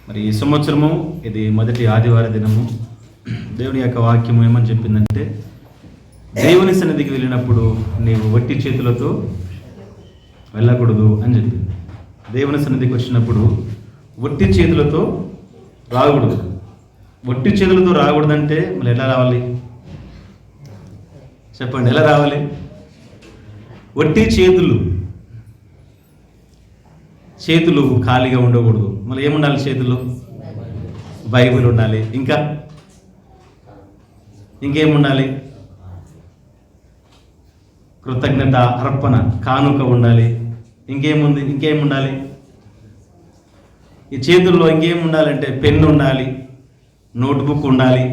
మరి ఈ సంవత్సరము ఇది మొదటి ఆదివార దినము. దేవుని యొక్క వాక్యము ఏమని చెప్పిందంటే, దేవుని సన్నిధికి వెళ్ళినప్పుడు నీవు వట్టి చేతులతో వెళ్ళకూడదు అని చెప్పింది. దేవుని సన్నిధికి వచ్చినప్పుడు వట్టి చేతులతో రాకూడదు. వట్టి చేతులతో రాకూడదంటే మళ్ళీ ఎలా రావాలి చెప్పండి? ఎలా రావాలి? వట్టి చేతులు ఖాళీగా ఉండకూడదు. మళ్ళీ ఏముండాలి? చేతుల్లో బైబిల్ ఉండాలి. ఇంకేముండాలి? కృతజ్ఞత అర్పణ కానుక ఉండాలి. ఇంకేముండాలి? ఈ చేతుల్లో ఇంకేముండాలంటే పెన్ను ఉండాలి, నోట్బుక్ ఉండాలి.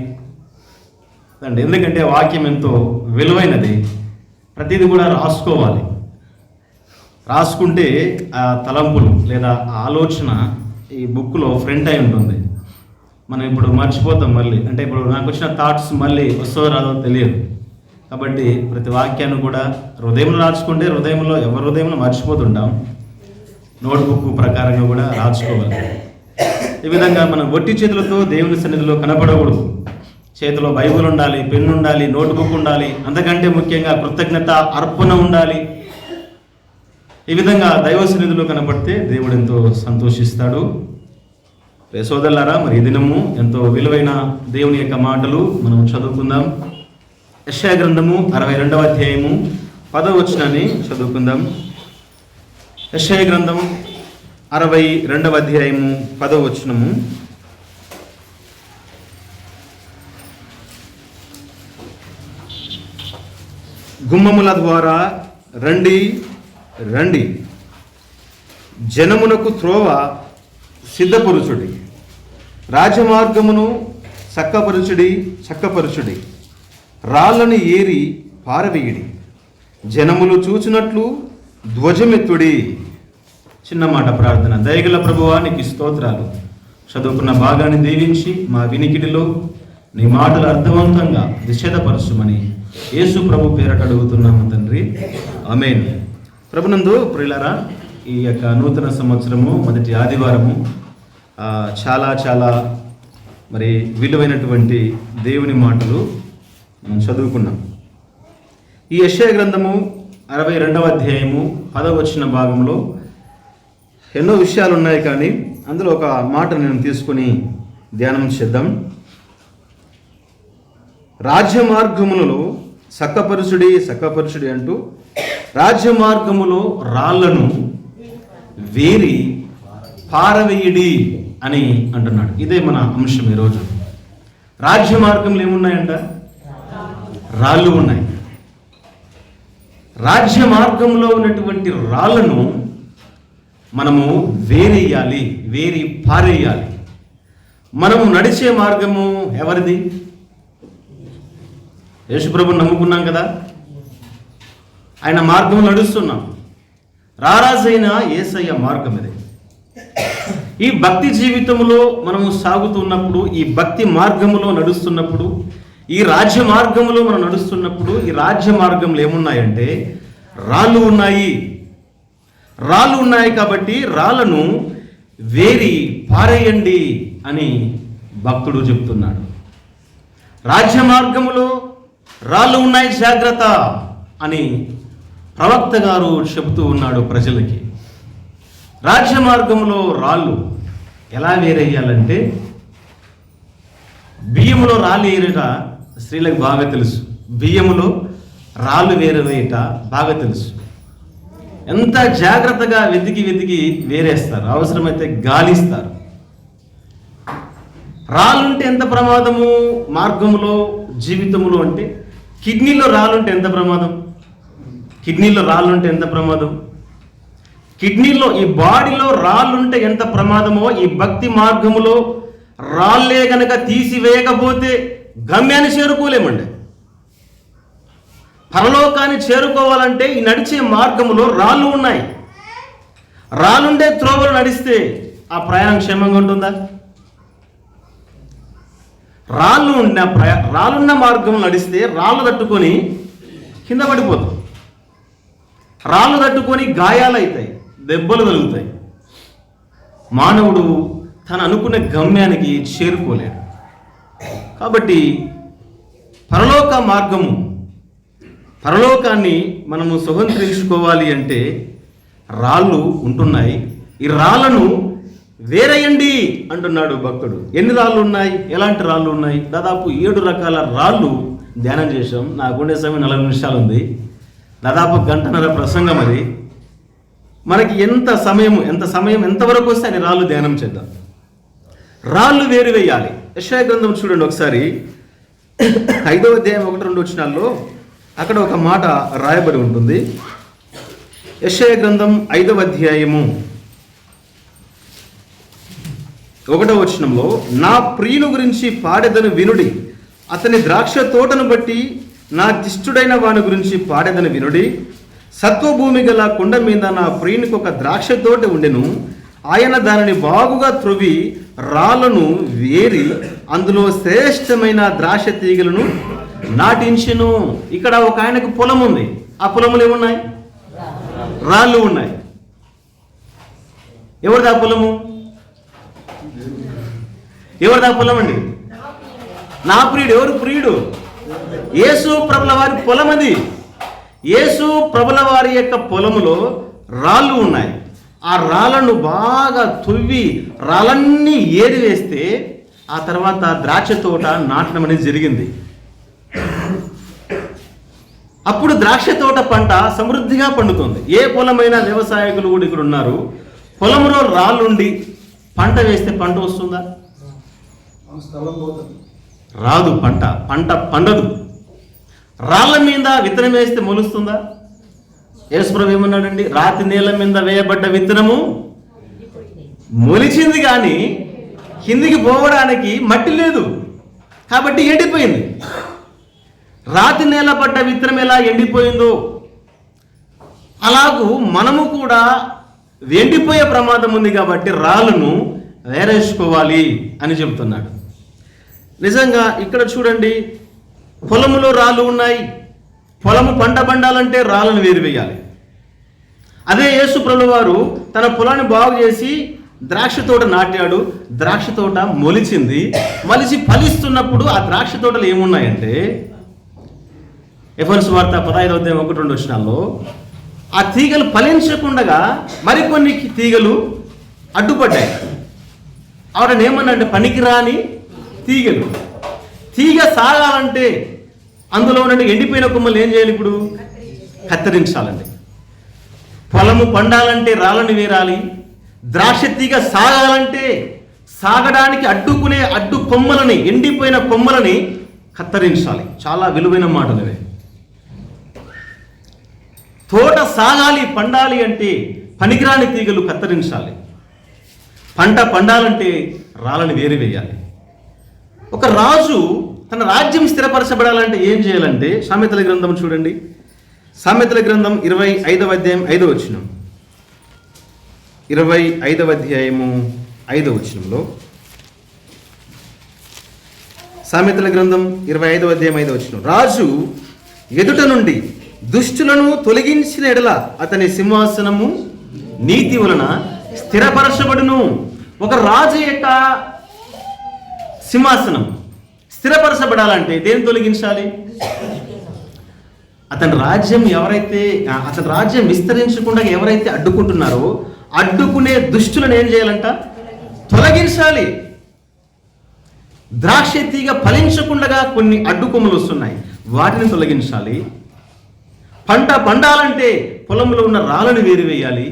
ఎందుకంటే వాక్యం ఎంతో విలువైనది. ప్రతిదీ కూడా రాసుకోవాలి. రాసుకుంటే ఆ తలంపులు లేదా ఆలోచన ఈ బుక్లో ఫ్రంట్ అయి ఉంటుంది. మనం ఇప్పుడు మర్చిపోతాం. మళ్ళీ అంటే ఇప్పుడు నాకు వచ్చిన థాట్స్ మళ్ళీ వస్తుందో రాదో తెలియదు. కాబట్టి ప్రతి వాక్యాన్ని కూడా హృదయంలో రాసుకుంటే ఎవరి హృదయంలో మర్చిపోతుంటాం. నోట్బుక్ ప్రకారంగా కూడా రాసుకోవాలి. ఈ విధంగా మనం వట్టి చేతులతో దేవుని సన్నిధిలో కనపడకూడదు. చేతిలో బైబిల్ ఉండాలి, పెన్ను ఉండాలి, నోట్బుక్ ఉండాలి. అంతకంటే ముఖ్యంగా కృతజ్ఞత అర్పణ ఉండాలి. ఈ విధంగా దైవ సన్నిధిలో కనపడితే దేవుడు ఎంతో సంతోషిస్తాడు. సోదరులారా, మరి ఈ దినము ఎంతో విలువైన దేవుని యొక్క మాటలు మనం చదువుకుందాం. యెషయా గ్రంథము 62వ అధ్యాయము 10వ వచనాన్ని చదువుకుందాం. యెషయా గ్రంథం 62వ అధ్యాయము 10వ వచనము. గుమ్మముల ద్వారా రండి, జనమునకు త్రోవ సిద్ధపరుచుడి, రాజమార్గమును చక్కపరుచుడి, రాళ్ళను ఏరి పారవేయుడి, జనములు చూచినట్లు ధ్వజమెత్తుడి. చిన్న మాట ప్రార్థన. దయగల ప్రభువా, నీకు స్తోత్రాలు. చదువుకున్న భాగాన్ని దీవించి మా వినికిడిలో నీ మాటలు అర్థవంతంగా దిశదపరచుమని యేసు ప్రభు పేరట అడుగుతున్నాము తండ్రి, ఆమేన్. ప్రభునందు ప్రియులారా, ఈ యొక్క నూతన సంవత్సరము మొదటి ఆదివారము చాలా మరి విలువైనటువంటి దేవుని మాటలు మనం చదువుకున్నాం. ఈ యెషయా గ్రంథము 62వ అధ్యాయము 10వ వచన భాగంలో ఎన్నో విషయాలు ఉన్నాయి. కానీ అందులో ఒక మాట నేను తీసుకొని ధ్యానం చేద్దాం. రాజ్య మార్గములలో చక్కపరుచుడి అంటూ రాజ్య మార్గములో రాళ్లను వేరి పారవేయుడి అని అంటున్నాడు. ఇదే మన అంశం ఈరోజు. రాజ్య మార్గంలో ఏమున్నాయంట? రాళ్ళు ఉన్నాయి. రాజ్య మార్గంలో ఉన్నటువంటి రాళ్లను మనము వేరి పారేయాలి. మనము నడిచే మార్గము ఎవరిది? యేసుప్రభుని నమ్ముకున్నాం కదా, ఆయన మార్గం నడుస్తున్నాం. రారాజైన యేసయ్య మార్గం ఇది. ఈ భక్తి జీవితంలో మనము సాగుతున్నప్పుడు, ఈ భక్తి మార్గములో నడుస్తున్నప్పుడు, ఈ రాజ్య మార్గంలో మనం నడుస్తున్నప్పుడు, ఈ రాజ్య మార్గంలో ఏమున్నాయంటే రాళ్ళు ఉన్నాయి. కాబట్టి రాళ్ళను వేరి పారేయండి అని భక్తుడు చెప్తున్నాడు. రాజ్య మార్గములో రాళ్ళు ఉన్నాయి, జాగ్రత్త అని ప్రవక్త గారు చెబుతూ ఉన్నాడు ప్రజలకి. రాజ్య మార్గంలో రాళ్ళు ఎలా వేరేయాలంటే, బియ్యములో రాళ్ళు వేరేట స్త్రీలకు బాగా తెలుసు. బియ్యములో రాళ్ళు వేరేట బాగా తెలుసు. ఎంత జాగ్రత్తగా వెతికి వేరేస్తారు. అవసరమైతే గాలిస్తారు. రాళ్ళుంటే ఎంత ప్రమాదము మార్గములో, జీవితంలో అంటే కిడ్నీలో రాళ్ళుంటే ఎంత ప్రమాదం? కిడ్నీలో ఈ బాడీలో రాళ్ళుంటే ఎంత ప్రమాదమో, ఈ భక్తి మార్గములో రాళ్ళే గనక తీసివేయకపోతే గమ్యాన్ని చేరుకోలేమండి. పరలోకాన్ని చేరుకోవాలంటే ఈ నడిచే మార్గములో రాళ్ళు ఉన్నాయి. రాళ్ళుండే త్రోవలు నడిస్తే ఆ ప్రయాణం క్షేమంగా ఉంటుందా? రాళ్ళున్న మార్గం నడిస్తే రాళ్ళు తట్టుకొని కింద పడిపోతాం. రాళ్ళు తట్టుకొని గాయాలు అవుతాయి, దెబ్బలు తగులుతాయి. మానవుడు తను అనుకున్న గమ్యానికి చేరుకోలేడు. కాబట్టి పరలోక మార్గము, పరలోకాన్ని మనము స్వతంత్రించుకోవాలి అంటే రాళ్ళు ఉంటున్నాయి. ఈ రాళ్ళను వేరేయండి అంటున్నాడు భక్తుడు. ఎన్ని రాళ్ళు ఉన్నాయి? ఎలాంటి రాళ్ళు ఉన్నాయి? దాదాపు 7 రకాల రాళ్ళు ధ్యానం చేసాం. నాకుండే సమయం 40 నిమిషాలు ఉంది. దాదాపు గంటన్నర ప్రసంగం. అది మనకి ఎంత సమయం ఎంతవరకు వస్తే అన్ని రాళ్ళు ధ్యానం చేద్దాం. రాళ్ళు వేరువేయాలి. యెషయా గ్రంథం చూడండి ఒకసారి, 5వ అధ్యాయం 1-2 వచనాల్లో అక్కడ ఒక మాట రాయబడి ఉంటుంది. యెషయా గ్రంథం 5వ అధ్యాయము 1వ వచనంలో, నా ప్రియుని గురించి పాడెదను వినుడి, అతని ద్రాక్ష తోటను బట్టి నా దిష్టుడైన వాని గురించి పాడెదను వినుడి. సత్వభూమి గల కొండ మీద నా ప్రియునికి ఒక ద్రాక్ష తోట ఉండెను. ఆయన దానిని బాగుగా త్రొవి రాళ్ళను వేరి అందులో శ్రేష్టమైన ద్రాక్ష తీగలను నాటించెను. ఇక్కడ ఒక ఆయనకు పొలం ఉంది. ఆ పొలములు ఏమున్నాయి? రాళ్ళు ఉన్నాయి. ఎవరిది ఆ పొలము? ఎవరిది ఆ పొలం అండి? నా ప్రియుడు. ఎవరు ప్రియుడు? యేసు ప్రభుల వారి పొలం అది. యేసు ప్రభుల వారి యొక్క పొలములో రాళ్ళు ఉన్నాయి. ఆ రాళ్ళను బాగా తువ్వి రాళ్ళన్నీ ఏరివేస్తే ఆ తర్వాత ద్రాక్ష తోట నాటడం అనేది జరిగింది. అప్పుడు ద్రాక్ష తోట పంట సమృద్ధిగా పండుతుంది. ఏ పొలమైనా వ్యవసాయకులు కూడా ఇక్కడ ఉన్నారు. పొలంలో రాళ్ళుండి పంట వేస్తే పంట వస్తుందా? రాదు. పంట పండదు. రాళ్ళ మీద విత్తనం వేస్తే మొలుస్తుందా? యేసుప్రభు ఏమన్నాడండి? రాతి నేల మీద వేయబడ్డ విత్తనము మొలిచింది, కానీ కిందికి పోవడానికి మట్టి లేదు, కాబట్టి ఎండిపోయింది. రాతి నేల పడ్డ విత్తనం ఎలా ఎండిపోయిందో అలాగూ మనము కూడా ఎండిపోయే ప్రమాదం ఉంది. కాబట్టి రాళ్ళను వేరేసుకోవాలి అని చెబుతున్నాడు. నిజంగా ఇక్కడ చూడండి, పొలములో రాళ్ళు ఉన్నాయి. పొలము పంట పండాలంటే రాళ్ళను వేరువేయాలి. అదే యేసు ప్రభువు వారు తన పొలాన్ని బాగు చేసి ద్రాక్ష తోట నాటాడు. ద్రాక్ష తోట మొలిచింది. మొలిచి ఫలిస్తున్నప్పుడు ఆ ద్రాక్ష తోటలు ఏమున్నాయంటే, ఎఫెసీయుల సువార్త 15వ అధ్యాయం 1-2 వచనాల్లో ఆ తీగలు ఫలించకుండా మరికొన్ని తీగలు అడ్డుపడ్డాయి. ఆవిడని ఏమన్నంటే పనికిరాని తీగలు. తీగ సాగాలంటే అందులో ఉన్న ఎండిపోయిన కొమ్మలు ఏం చేయాలి? ఇప్పుడు కత్తిరించాలండి. పొలము పండాలంటే రాళ్ళని వేరాలి. ద్రాక్ష తీగ సాగాలంటే సాగడానికి అడ్డుకునే అడ్డు కొమ్మలని, ఎండిపోయిన కొమ్మలని కత్తిరించాలి. చాలా విలువైన మాటలు ఇవి. తోట సాగాలి, పండాలి అంటే పనికిరాని తీగలు కత్తిరించాలి. పంట పండాలంటే రాళ్ళని వేరువేయాలి. ఒక రాజు తన రాజ్యం స్థిరపరచబడాలంటే ఏం చేయాలంటే, సామెతల గ్రంథం చూడండి. సామెతల గ్రంథం 25వ అధ్యాయం 5వ వచనం. 25వ అధ్యాయము 5వ వచనంలో, సామెతల గ్రంథం 25వ అధ్యాయం 5వ వచనం, రాజు ఎదుట నుండి దుష్టులను తొలగించిన ఎడల అతని సింహాసనము నీతి వలన స్థిరపరచబడును. ఒక రాజు యొక్క సింహాసనం స్థిరపరచబడాలంటే దేన్ని తొలగించాలి? అతని రాజ్యం విస్తరించకుండా ఎవరైతే అడ్డుకుంటున్నారో అడ్డుకునే దుష్టులను ఏం చేయాలంట? తొలగించాలి. ద్రాక్ష తీగ ఫలించకుండా కొన్ని అడ్డుకొమ్మలు వస్తున్నాయి, వాటిని తొలగించాలి. పంట పండాలంటే పొలంలో ఉన్న రాళ్ళను వేరువేయాలి.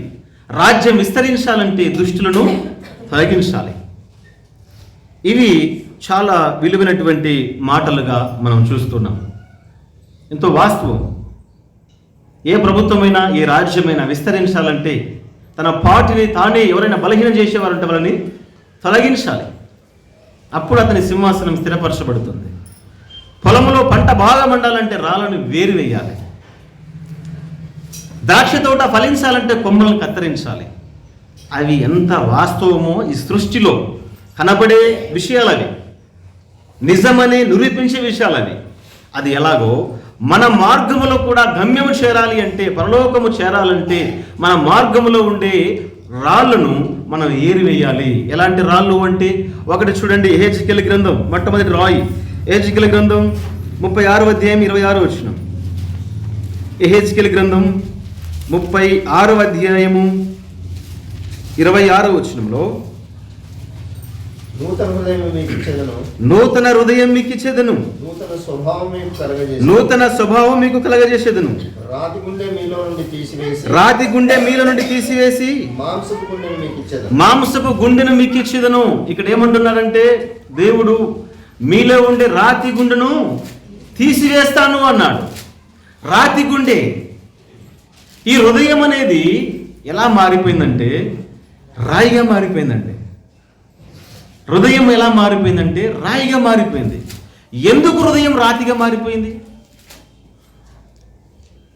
రాజ్యం విస్తరించాలంటే దుష్టులను తొలగించాలి. ఇవి చాలా విలువైనటువంటి మాటలుగా మనం చూస్తున్నాం. ఎంతో వాస్తవం. ఏ ప్రభుత్వమైనా ఏ రాజ్యమైనా విస్తరించాలంటే తన పార్టీని తానే ఎవరైనా బలహీనం చేసేవారంటే వాళ్ళని తొలగించాలి. అప్పుడు అతని సింహాసనం స్థిరపరచబడుతుంది. పొలంలో పంట బాగా మండాలంటే రాళ్ళను వేరువేయాలి. ద్రాక్ష తోట ఫలించాలంటే కొమ్మలను కత్తిరించాలి. అవి ఎంత వాస్తవమో ఈ సృష్టిలో కనబడే విషయాలవి, నిజమని నిరూపించే విషయాలవి. అది ఎలాగో మన మార్గములో కూడా గమ్యము చేరాలి అంటే, పరలోకము చేరాలంటే మన మార్గములో ఉండే రాళ్ళను మనం ఏరివేయాలి. ఎలాంటి రాళ్ళు అంటే, ఒకటి చూడండి, యెహెజ్కేలు గ్రంథం మొట్టమొదటి రాయి, యెహెజ్కేలు గ్రంథం 36వ అధ్యాయం 26వ వచనం. యెహెజ్కేలు గ్రంథం 36వ అధ్యాయము 26వ వచనంలో, నూతన హృదయం మీకు ఇచ్చేదను, నూతన హృదయం మీకు ఇచ్చేదను, నూతన స్వభావం మీకు కలగజేసేదను, నూతన స్వభావం మీకు కలగజేసేదను, రాతి గుండె మీలో నుండి తీసివేసి, రాతి గుండె మీలో నుండి తీసివేసి మాంసపు గుండెను మీకు ఇచ్చేదను, మాంసపు గుండెను మీకు ఇచ్చేదను. ఇక్కడ ఏమంటున్నారంటే, దేవుడు మీలో ఉండే రాతి గుండెను తీసివేస్తాను అన్నాడు. రాతి గుండె, ఈ హృదయం అనేది ఎలా మారిపోయిందంటే రాయిగా మారిపోయిందండి. హృదయం ఎలా మారిపోయిందంటే రాయిగా మారిపోయింది. ఎందుకు హృదయం రాతిగా మారిపోయింది?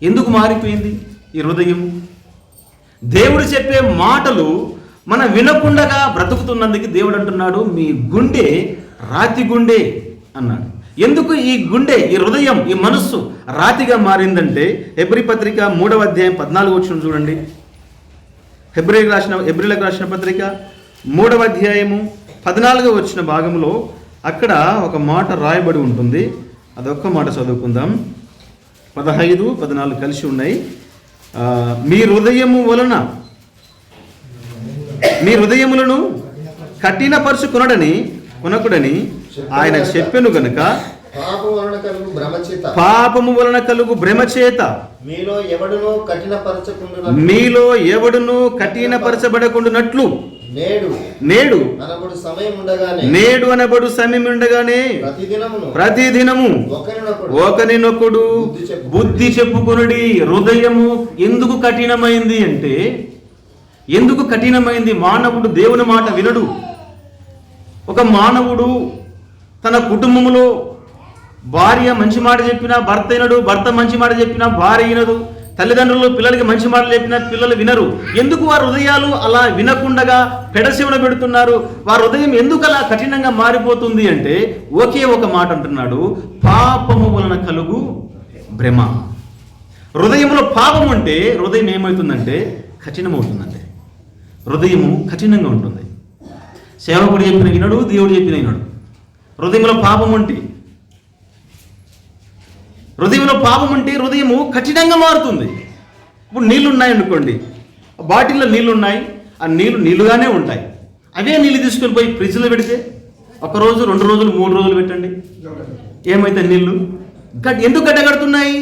ఎందుకు మారిపోయింది ఈ హృదయం? దేవుడు చెప్పే మాటలు మనం వినకుండగా బ్రతుకుతున్నందుకు దేవుడు అంటున్నాడు, మీ గుండె రాతి గుండె అన్నాడు. ఎందుకు ఈ గుండె, ఈ హృదయం, ఈ మనస్సు రాతిగా మారిందంటే, హెబ్రీ పత్రిక 3వ అధ్యాయం 14వ వచనం చూడండి. హెబ్రీలకు రాసిన పత్రిక 3వ అధ్యాయము 14వ వచన భాగంలో అక్కడ ఒక మాట రాయబడి ఉంటుంది. అదొక్క మాట చదువుకుందాం. 15, 14 కలిసి ఉన్నాయి. మీ హృదయములను కఠినపరుచుకొనకుడని ఆయన చెప్పెను గనుక, పాపము వలన కలుగు భ్రమ చేత మీలో ఎవడును కఠినపరచబడకుండునట్లు నేడు అనబడు సమయం ఉండగానే ప్రతిదినము ఒకరినొకడు బుద్ధి చెప్పుకొనుడి. హృదయము ఎందుకు కఠినమైంది అంటే, ఎందుకు కఠినమైంది? మానవుడు దేవుని మాట వినడు. ఒక మానవుడు తన కుటుంబంలో భార్య మంచి మాట చెప్పినా భర్త వినడు, భర్త మంచి మాట చెప్పినా భార్య వినదు, తల్లిదండ్రులు పిల్లలకి మంచి మాటలు చెప్పినా పిల్లలు వినరు. ఎందుకు వారి హృదయాలు అలా వినకుండగా పెడశివన పెడుతున్నారు? వారి హృదయం ఎందుకు అలా కఠినంగా మారిపోతుంది అంటే, ఒకే ఒక మాట అంటున్నాడు, పాపము వలన కలుగు భ్రమ. హృదయంలో పాపం ఉంటే హృదయం ఏమవుతుందంటే కఠినమవుతుందంటే, హృదయము కఠినంగా ఉంటుంది. సేవకుడు చెప్పిన వినడు, దేవుడు చెప్పిన వినడు. హృదయంలో పాపం ఉంటే హృదయము కఠినంగా మారుతుంది. ఇప్పుడు నీళ్ళు ఉన్నాయనుకోండి, బాటిల్లో నీళ్ళు ఉన్నాయి, ఆ నీళ్ళుగానే ఉంటాయి. అవే నీళ్ళు తీసుకొని పోయి ఫ్రిడ్జ్లో పెడితే 1 రోజు 2 రోజులు 3 రోజులు పెట్టండి, ఏమైతే నీళ్ళు ఎందుకు గడ్డగడుతున్నాయి?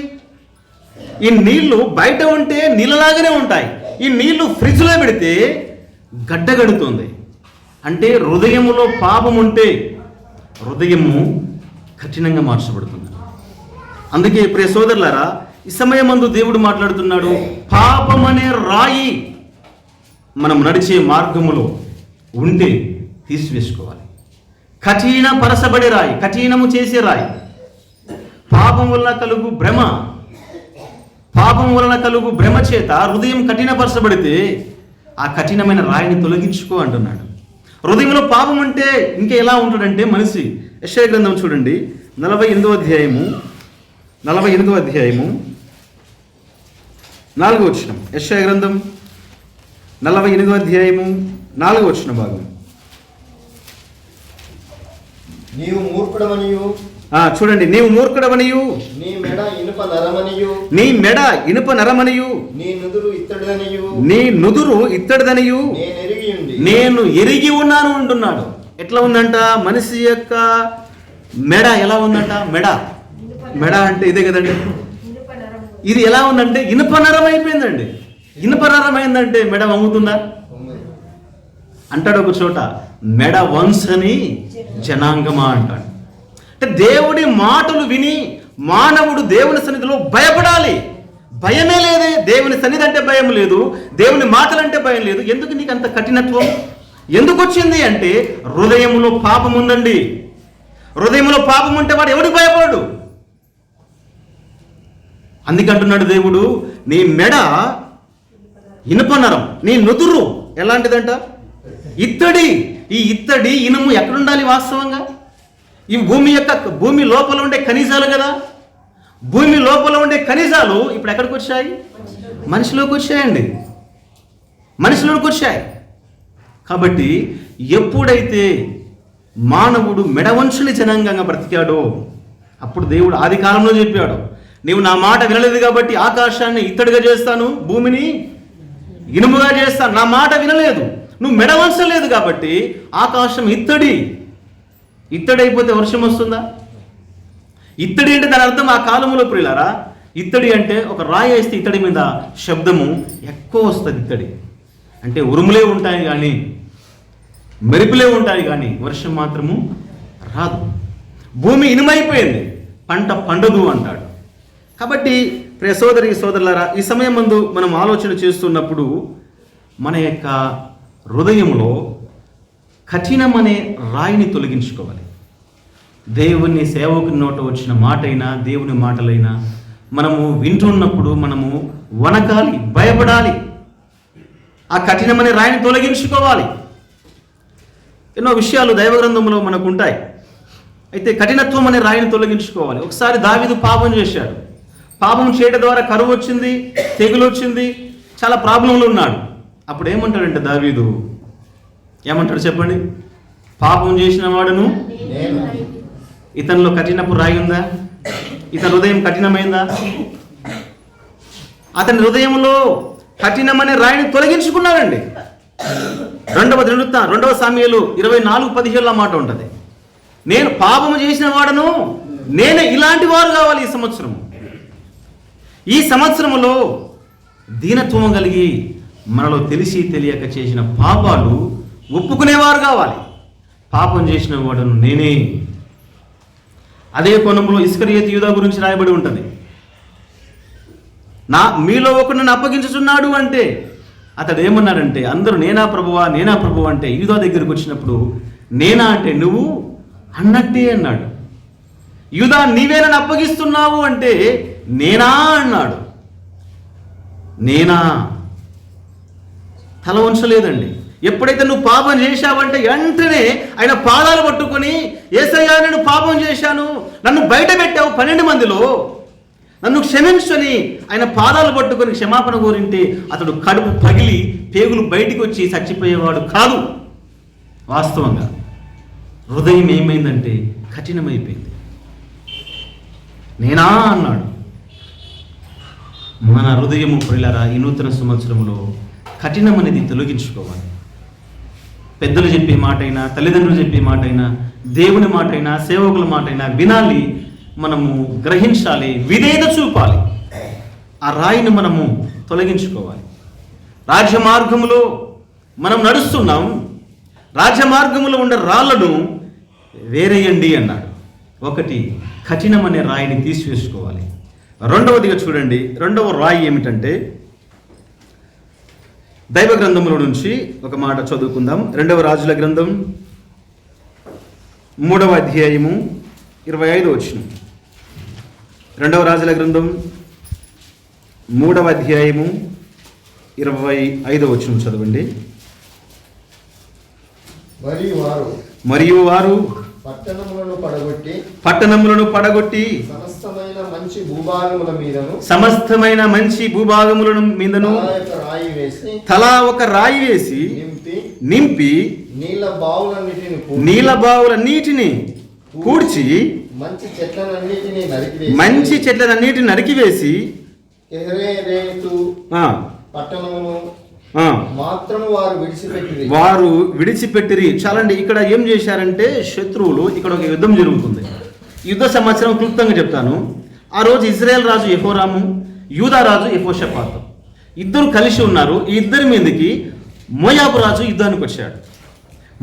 ఈ నీళ్లు బయట ఉంటే నీళ్ళలాగానే ఉంటాయి, ఈ నీళ్లు ఫ్రిడ్జ్లో పెడితే గడ్డగడుతుంది. అంటే హృదయములో పాపం ఉంటే హృదయము కఠినంగా మార్చబడుతుంది. అందుకే ప్రియ సోదరులారా, ఈ సమయమందు దేవుడు మాట్లాడుతున్నాడు, పాపం అనే రాయి మనం నడిచే మార్గములో ఉంటే తీసివేసుకోవాలి. కఠినపరచబడే రాయి, కఠినము చేసే రాయి. పాపం వలన కలుగు భ్రమ చేత హృదయం కఠినపరచబడితే ఆ కఠినమైన రాయిని తొలగించుకో అంటున్నాడు. హృదయంలో పాపం అంటే ఇంకా ఎలా ఉంటుందంటే మనిషి, యెషయా గ్రంథం చూడండి 48వ అధ్యాయము 4వ వచనం. యెషయా గ్రంథం 48వ అధ్యాయము 4వ వచన భాగం. నీవు మూర్ఖుడవనియు, చూడండి, నీవు మూర్ఖుడవనియు, నీ మెడ ఇనుప నరమనియు, నీ నుదురు ఇత్తడిదనియు నేను ఎరిగి ఉన్నాను అంటున్నాడు. ఎట్లా ఉందంట మనిషి యొక్క మెడ? ఎలా ఉందంట? మెడ అంటే ఇదే కదండి. ఇది ఎలా ఉందంటే ఇనుప నరం అయిపోయిందండి. ఇనుప నరం అయిందంటే మెడ వంగుతుందా? అంటాడు ఒక చోట, మెడ వంశని జనాంగమా అంటాడు. అంటే దేవుడి మాటలు విని మానవుడు దేవుని సన్నిధిలో భయపడాలి. భయమే లేదే, దేవుని సన్నిధి అంటే భయం లేదు, దేవుని మాటలంటే భయం లేదు. ఎందుకు నీకు అంత కఠినత్వం ఎందుకు వచ్చింది అంటే, హృదయంలో పాపం ఉందండి. హృదయంలో పాపం ఉంటే వాడు ఎవడికి భయపడు. అందుకంటున్నాడు దేవుడు, నీ మెడ ఇనుప నరం, నీ నుదురు ఎలాంటిదంట? ఇత్తడి. ఈ ఇత్తడి ఇనుము ఎక్కడుండాలి వాస్తవంగా? ఈ భూమి లోపల ఉండే ఖనిజాలు కదా. భూమి లోపల ఉండే ఖనిజాలు ఇప్పుడు ఎక్కడికి వచ్చాయి? మనిషిలోకి వచ్చాయండి, మనిషిలోకి వచ్చాయి. కాబట్టి ఎప్పుడైతే మానవుడు మెడవంచుని జనాంగంగా బ్రతికాడో అప్పుడు దేవుడు ఆది కాలంలో చెప్పాడు, నీవు నా మాట వినలేదు కాబట్టి ఆకాశాన్ని ఇత్తడిగా చేస్తాను, భూమిని ఇనుముగా చేస్తాను. నా మాట వినలేదు, నువ్వు మెడవంచలేదు కాబట్టి ఆకాశం ఇత్తడైపోతే వర్షం వస్తుందా? ఇత్తడి అంటే దాని అర్థం ఆ కాలంలో ప్రియులారా, ఇత్తడి అంటే ఒక రాయి వేస్తే ఇత్తడి మీద శబ్దము ఎక్కువ వస్తుంది. ఇత్తడి అంటే ఉరుములే ఉంటాయి కానీ, మెరుపులే ఉంటాయి కానీ వర్షం మాత్రము రాదు. భూమి ఇనుమైపోయింది, పంట పండదు అంటాడు. కాబట్టి ప్రియ సోదరి సోదరులారా, ఈ సమయం ముందు మనం ఆలోచన చేస్తున్నప్పుడు మన యొక్క హృదయంలో కఠినమనే రాయిని తొలగించుకోవాలి. దేవుని సేవకుని నోట వచ్చిన మాటైనా దేవుని మాటలైనా మనము వింటున్నప్పుడు మనము వనకాలి, భయపడాలి. ఆ కఠినమనే రాయిని తొలగించుకోవాలి. ఎన్నో విషయాలు దైవగ్రంథంలో మనకు ఉంటాయి. అయితే కఠినత్వం అనే రాయిని తొలగించుకోవాలి. ఒకసారి దావీదు పాపం చేశాడు. పాపం చేయడం ద్వారా కరువు వచ్చింది, తెగులు వచ్చింది, చాలా ప్రాబ్లంలో ఉన్నాడు. అప్పుడు ఏమంటాడంటే దావీదు ఏమంటాడు చెప్పండి? పాపం చేసిన వాడును ఇతనిలో కఠినపు రాయి ఉందా? ఇతని హృదయం కఠినమైందా? అతని హృదయంలో కఠినమనే రాయిని తొలగించుకున్నాడండి. 2 సామ్యుయేలు 24:17 మాట ఉంటుంది, నేను పాపము చేసిన వాడను, నేనే ఇలాంటి వారు కావాలి ఈ సంవత్సరము. ఈ సంవత్సరములో దీనత్వం కలిగి మనలో తెలిసి తెలియక చేసిన పాపాలు ఒప్పుకునేవారు కావాలి. పాపం చేసిన వాడును నేనే. అదే కోణంలో ఇస్కరియోతు యూదా గురించి రాయబడి ఉంటుంది. మీలో ఒకడు నన్ను అప్పగించుచున్నాడు అంటే అతడు ఏమన్నాడంటే, అందరూ నేనా ప్రభువా నేనా ప్రభువా అంటే యూదా దగ్గరికి వచ్చినప్పుడు నేనా అంటే నువ్వు అన్నట్టే అన్నాడు. యూదా నీవే నన్ను అప్పగిస్తున్నావు అంటే నేనా అన్నాడు. నేనా తల ఉంచలేదండి. ఎప్పుడైతే నువ్వు పాపం చేశావంటే వెంటనే ఆయన పాదాలు పట్టుకొని, యేసయ్యా నేను పాపం చేశాను, నన్ను బయట పెట్టావు 12 మందిలో, నన్ను క్షమించని ఆయన పాదాలు పట్టుకొని క్షమాపణ కోరింటే అతడు కడుపు పగిలి పేగులు బయటికి వచ్చి చచ్చిపోయేవాడు కాదు. వాస్తవంగా హృదయం ఏమైందంటే కఠినమైపోయింది. నేనా అన్నాడు. మన హృదయము ప్రియులారా, ఈ నూతన సంవత్సరంలో కఠినం అనేది తొలగించుకోవాలి. పెద్దలు చెప్పే మాటైనా, తల్లిదండ్రులు చెప్పే మాటైనా, దేవుని మాటైనా, సేవకుల మాటైనా వినాలి, మనము గ్రహించాలి, విధేయత చూపాలి. ఆ రాయిని మనము తొలగించుకోవాలి. రాజ్య మార్గములో మనం నడుస్తున్నాం, రాజ్య మార్గములో ఉండే రాళ్లను వేరేయండి అన్నాడు. ఒకటి కఠినమనే రాయిని తీసివేసుకోవాలి. రెండవదిగా చూడండి, రెండవ రాయి ఏమిటంటే దైవ గ్రంథంలో నుంచి ఒక మాట చదువుకుందాం. 2వ రాజుల గ్రంథం 3వ అధ్యాయము 25వ వచనం. 2వ రాజుల గ్రంథం 3వ అధ్యాయము 25వ వచనం చదవండి. మరియు వారు పట్టణములను పడగొట్టి సమస్తమైన మంచి భూభాగముల మీదను తలా ఒక రాయి వేసి నింపి నీళ్ళ బావులన్నిటిని పూడ్చి మంచి చెట్లన్నిటిని నరికివేసి వారు విడిచిపెట్టిరి. చాలండి, ఇక్కడ ఏం చేశారంటే శత్రువులు, ఇక్కడ ఒక యుద్ధం జరుగుతుంది. యుద్ధ సంవత్సరం క్లుప్తంగా చెప్తాను. ఆ రోజు ఇజ్రాయెల్ రాజు యెహోరాము, యూదా రాజు యెహోషాపాతు ఇద్దరు కలిసి ఉన్నారు. ఈ ఇద్దరి మీదకి మోయాబు రాజు యుద్ధానికి వచ్చాడు.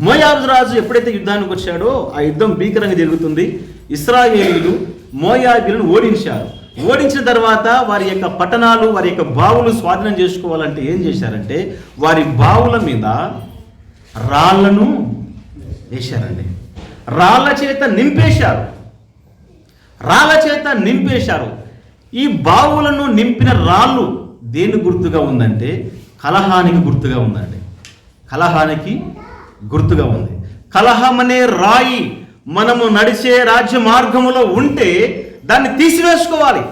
మోయాబు రాజు ఎప్పుడైతే యుద్ధానికి వచ్చాడో ఆ యుద్ధం భీకరంగా జరుగుతుంది. ఇశ్రాయేలీయులు మోయాబీలను ఓడించారు. ఓడించిన తర్వాత వారి యొక్క పట్టణాలు, వారి యొక్క బావులు స్వాధీనం చేసుకోవాలంటే ఏం చేశారంటే వారి బావుల మీద రాళ్లను వేశారండి. రాళ్ల చేత నింపేశారు. ఈ బావులను నింపిన రాళ్ళు దేని గుర్తుగా ఉందంటే కలహానికి గుర్తుగా ఉందండి. కలహానికి గుర్తుగా ఉంది. కలహం అనే రాయి మనము నడిచే రాజ్య మార్గములో ఉంటే దాన్ని తీసివేసుకోవాలి.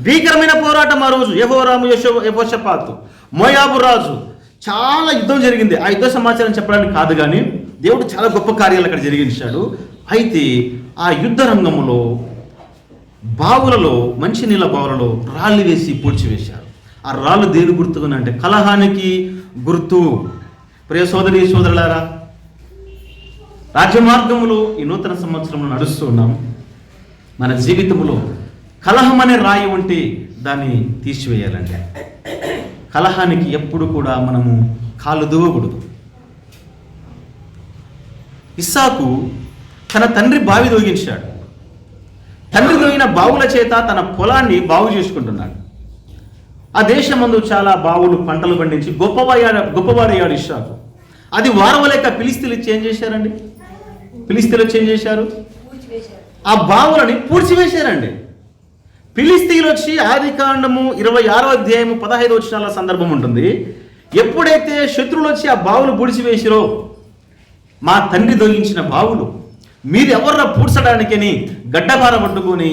భీకరమైన పోరాటం ఆ రోజు. యెహోరాము, యెహోషాపాతు, మోయాబు రాజు చాలా యుద్ధం జరిగింది. ఆ యుద్ధ సమాచారం చెప్పడానికి కాదు, కానీ దేవుడు చాలా గొప్ప కార్యాలు అక్కడ జరిగించాడు. అయితే ఆ యుద్ధ రంగంలో బావులలో, మంచినీళ్ళ బావులలో రాళ్ళు వేసి పూడ్చివేశారు. ఆ రాళ్ళు దేని గుర్తుకునంటే కలహానికి గుర్తు. ప్రియ సోదరి సోదరులారా, రాజ్యమార్గములో ఈ నూతన సంవత్సరంలో నడుస్తూ ఉన్నాం. మన జీవితంలో కలహం అనే రాయి ఉంటే దాన్ని తీసివేయాలండి. కలహానికి ఎప్పుడు కూడా మనము కాలు దువ్వకూడదు. ఇస్సాకు తన తండ్రి బావి దొంగించాడు. తండ్రి దొంగిన బావుల చేత తన పొలాన్ని బాగు చేసుకుంటున్నాడు. ఆ దేశమందు చాలా బావులు, పంటలు పండించి గొప్పవాడయ్యాడు ఇస్సాకు. అది వారవలేక ఫిలిస్తీన్లు చేంజ్ చేశారండి. ఫిలిస్తీన్లు చేంజ్ చేశారు, ఆ బావులని పూడ్చివేశారండి. ఫిలిస్తీన్లు వచ్చి ఆదికాండము 26వ అధ్యాయము 15వ వచనాల సందర్భం ఉంటుంది. ఎప్పుడైతే శత్రువులు వచ్చి ఆ బావులు పూడ్చివేసిరో, మా తండ్రి దొంగించిన బావులు మీరు ఎవర్రా పూడ్చడానికని గడ్డపార పట్టుకొని,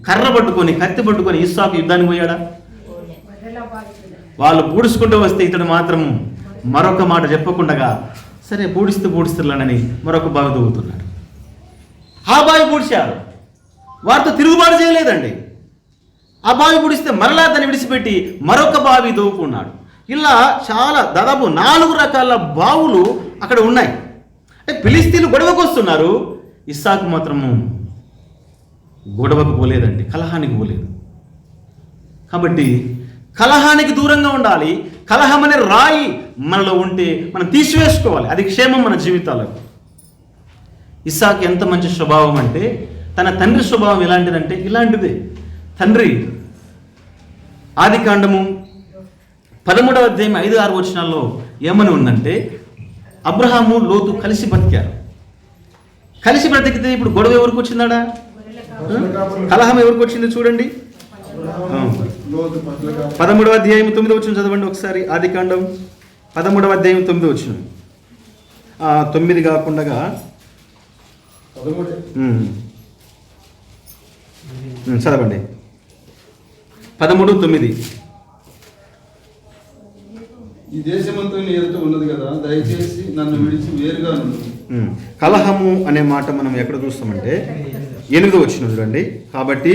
కర్ర పట్టుకొని, కత్తి పట్టుకొని ఇస్సాకు యుద్ధానికి పోయాడా? వాళ్ళు పూడుచుకుంటూ వస్తే ఇతడు మాత్రం మరొక మాట చెప్పకుండా సరే పూడిస్తున్నానని మరొక బావి దూవుతున్నాడు. ఆ బావి పూడ్చారు, వారితో తిరుగుబాటు చేయలేదండి. ఆ బావి పూడిస్తే మరలా దాన్ని విడిచిపెట్టి మరొక బావి దూవుకున్నాడు. ఇలా చాలా దాదాపు 4 రకాల బావులు అక్కడ ఉన్నాయి. ఫిలిస్తీన్లు గొడవకు వస్తున్నారు, ఇస్సాకు మాత్రము గొడవకు పోలేదండి, కలహానికి పోలేదు. కాబట్టి కలహానికి దూరంగా ఉండాలి. కలహం అనే రాయి మనలో ఉంటే మనం తీసివేసుకోవాలి. అది క్షేమం మన జీవితాలకు. ఇస్సాకు ఎంత మంచి స్వభావం అంటే, తన తండ్రి స్వభావం ఎలాంటిదంటే ఇలాంటిదే. తండ్రి ఆదికాండము 13వ అధ్యాయం 5-6 వచనాల్లో ఏమని ఉందంటే, అబ్రహాము లోతు కలిసి బతికారు. కలిసి బ్రతికితే ఇప్పుడు గొడవ ఎవరికి వచ్చిందాడా? కలహం ఎవరికి వచ్చింది చూడండి. 13వ అధ్యాయం 9వ వచనం చదవండి ఒకసారి. ఆదికాండం 13వ అధ్యాయం 9వ వచనం. 9 కాకుండా చదవండి. 13:9. ఈ దేశమంతా నీ ఎదుట ఉన్నది కదా, దయచేసి నన్ను విడిచి వేరుగా నుండు. కలహము అనే మాట మనం ఎక్కడ చూస్తామంటే 8వ వచనం చూడండి. కాబట్టి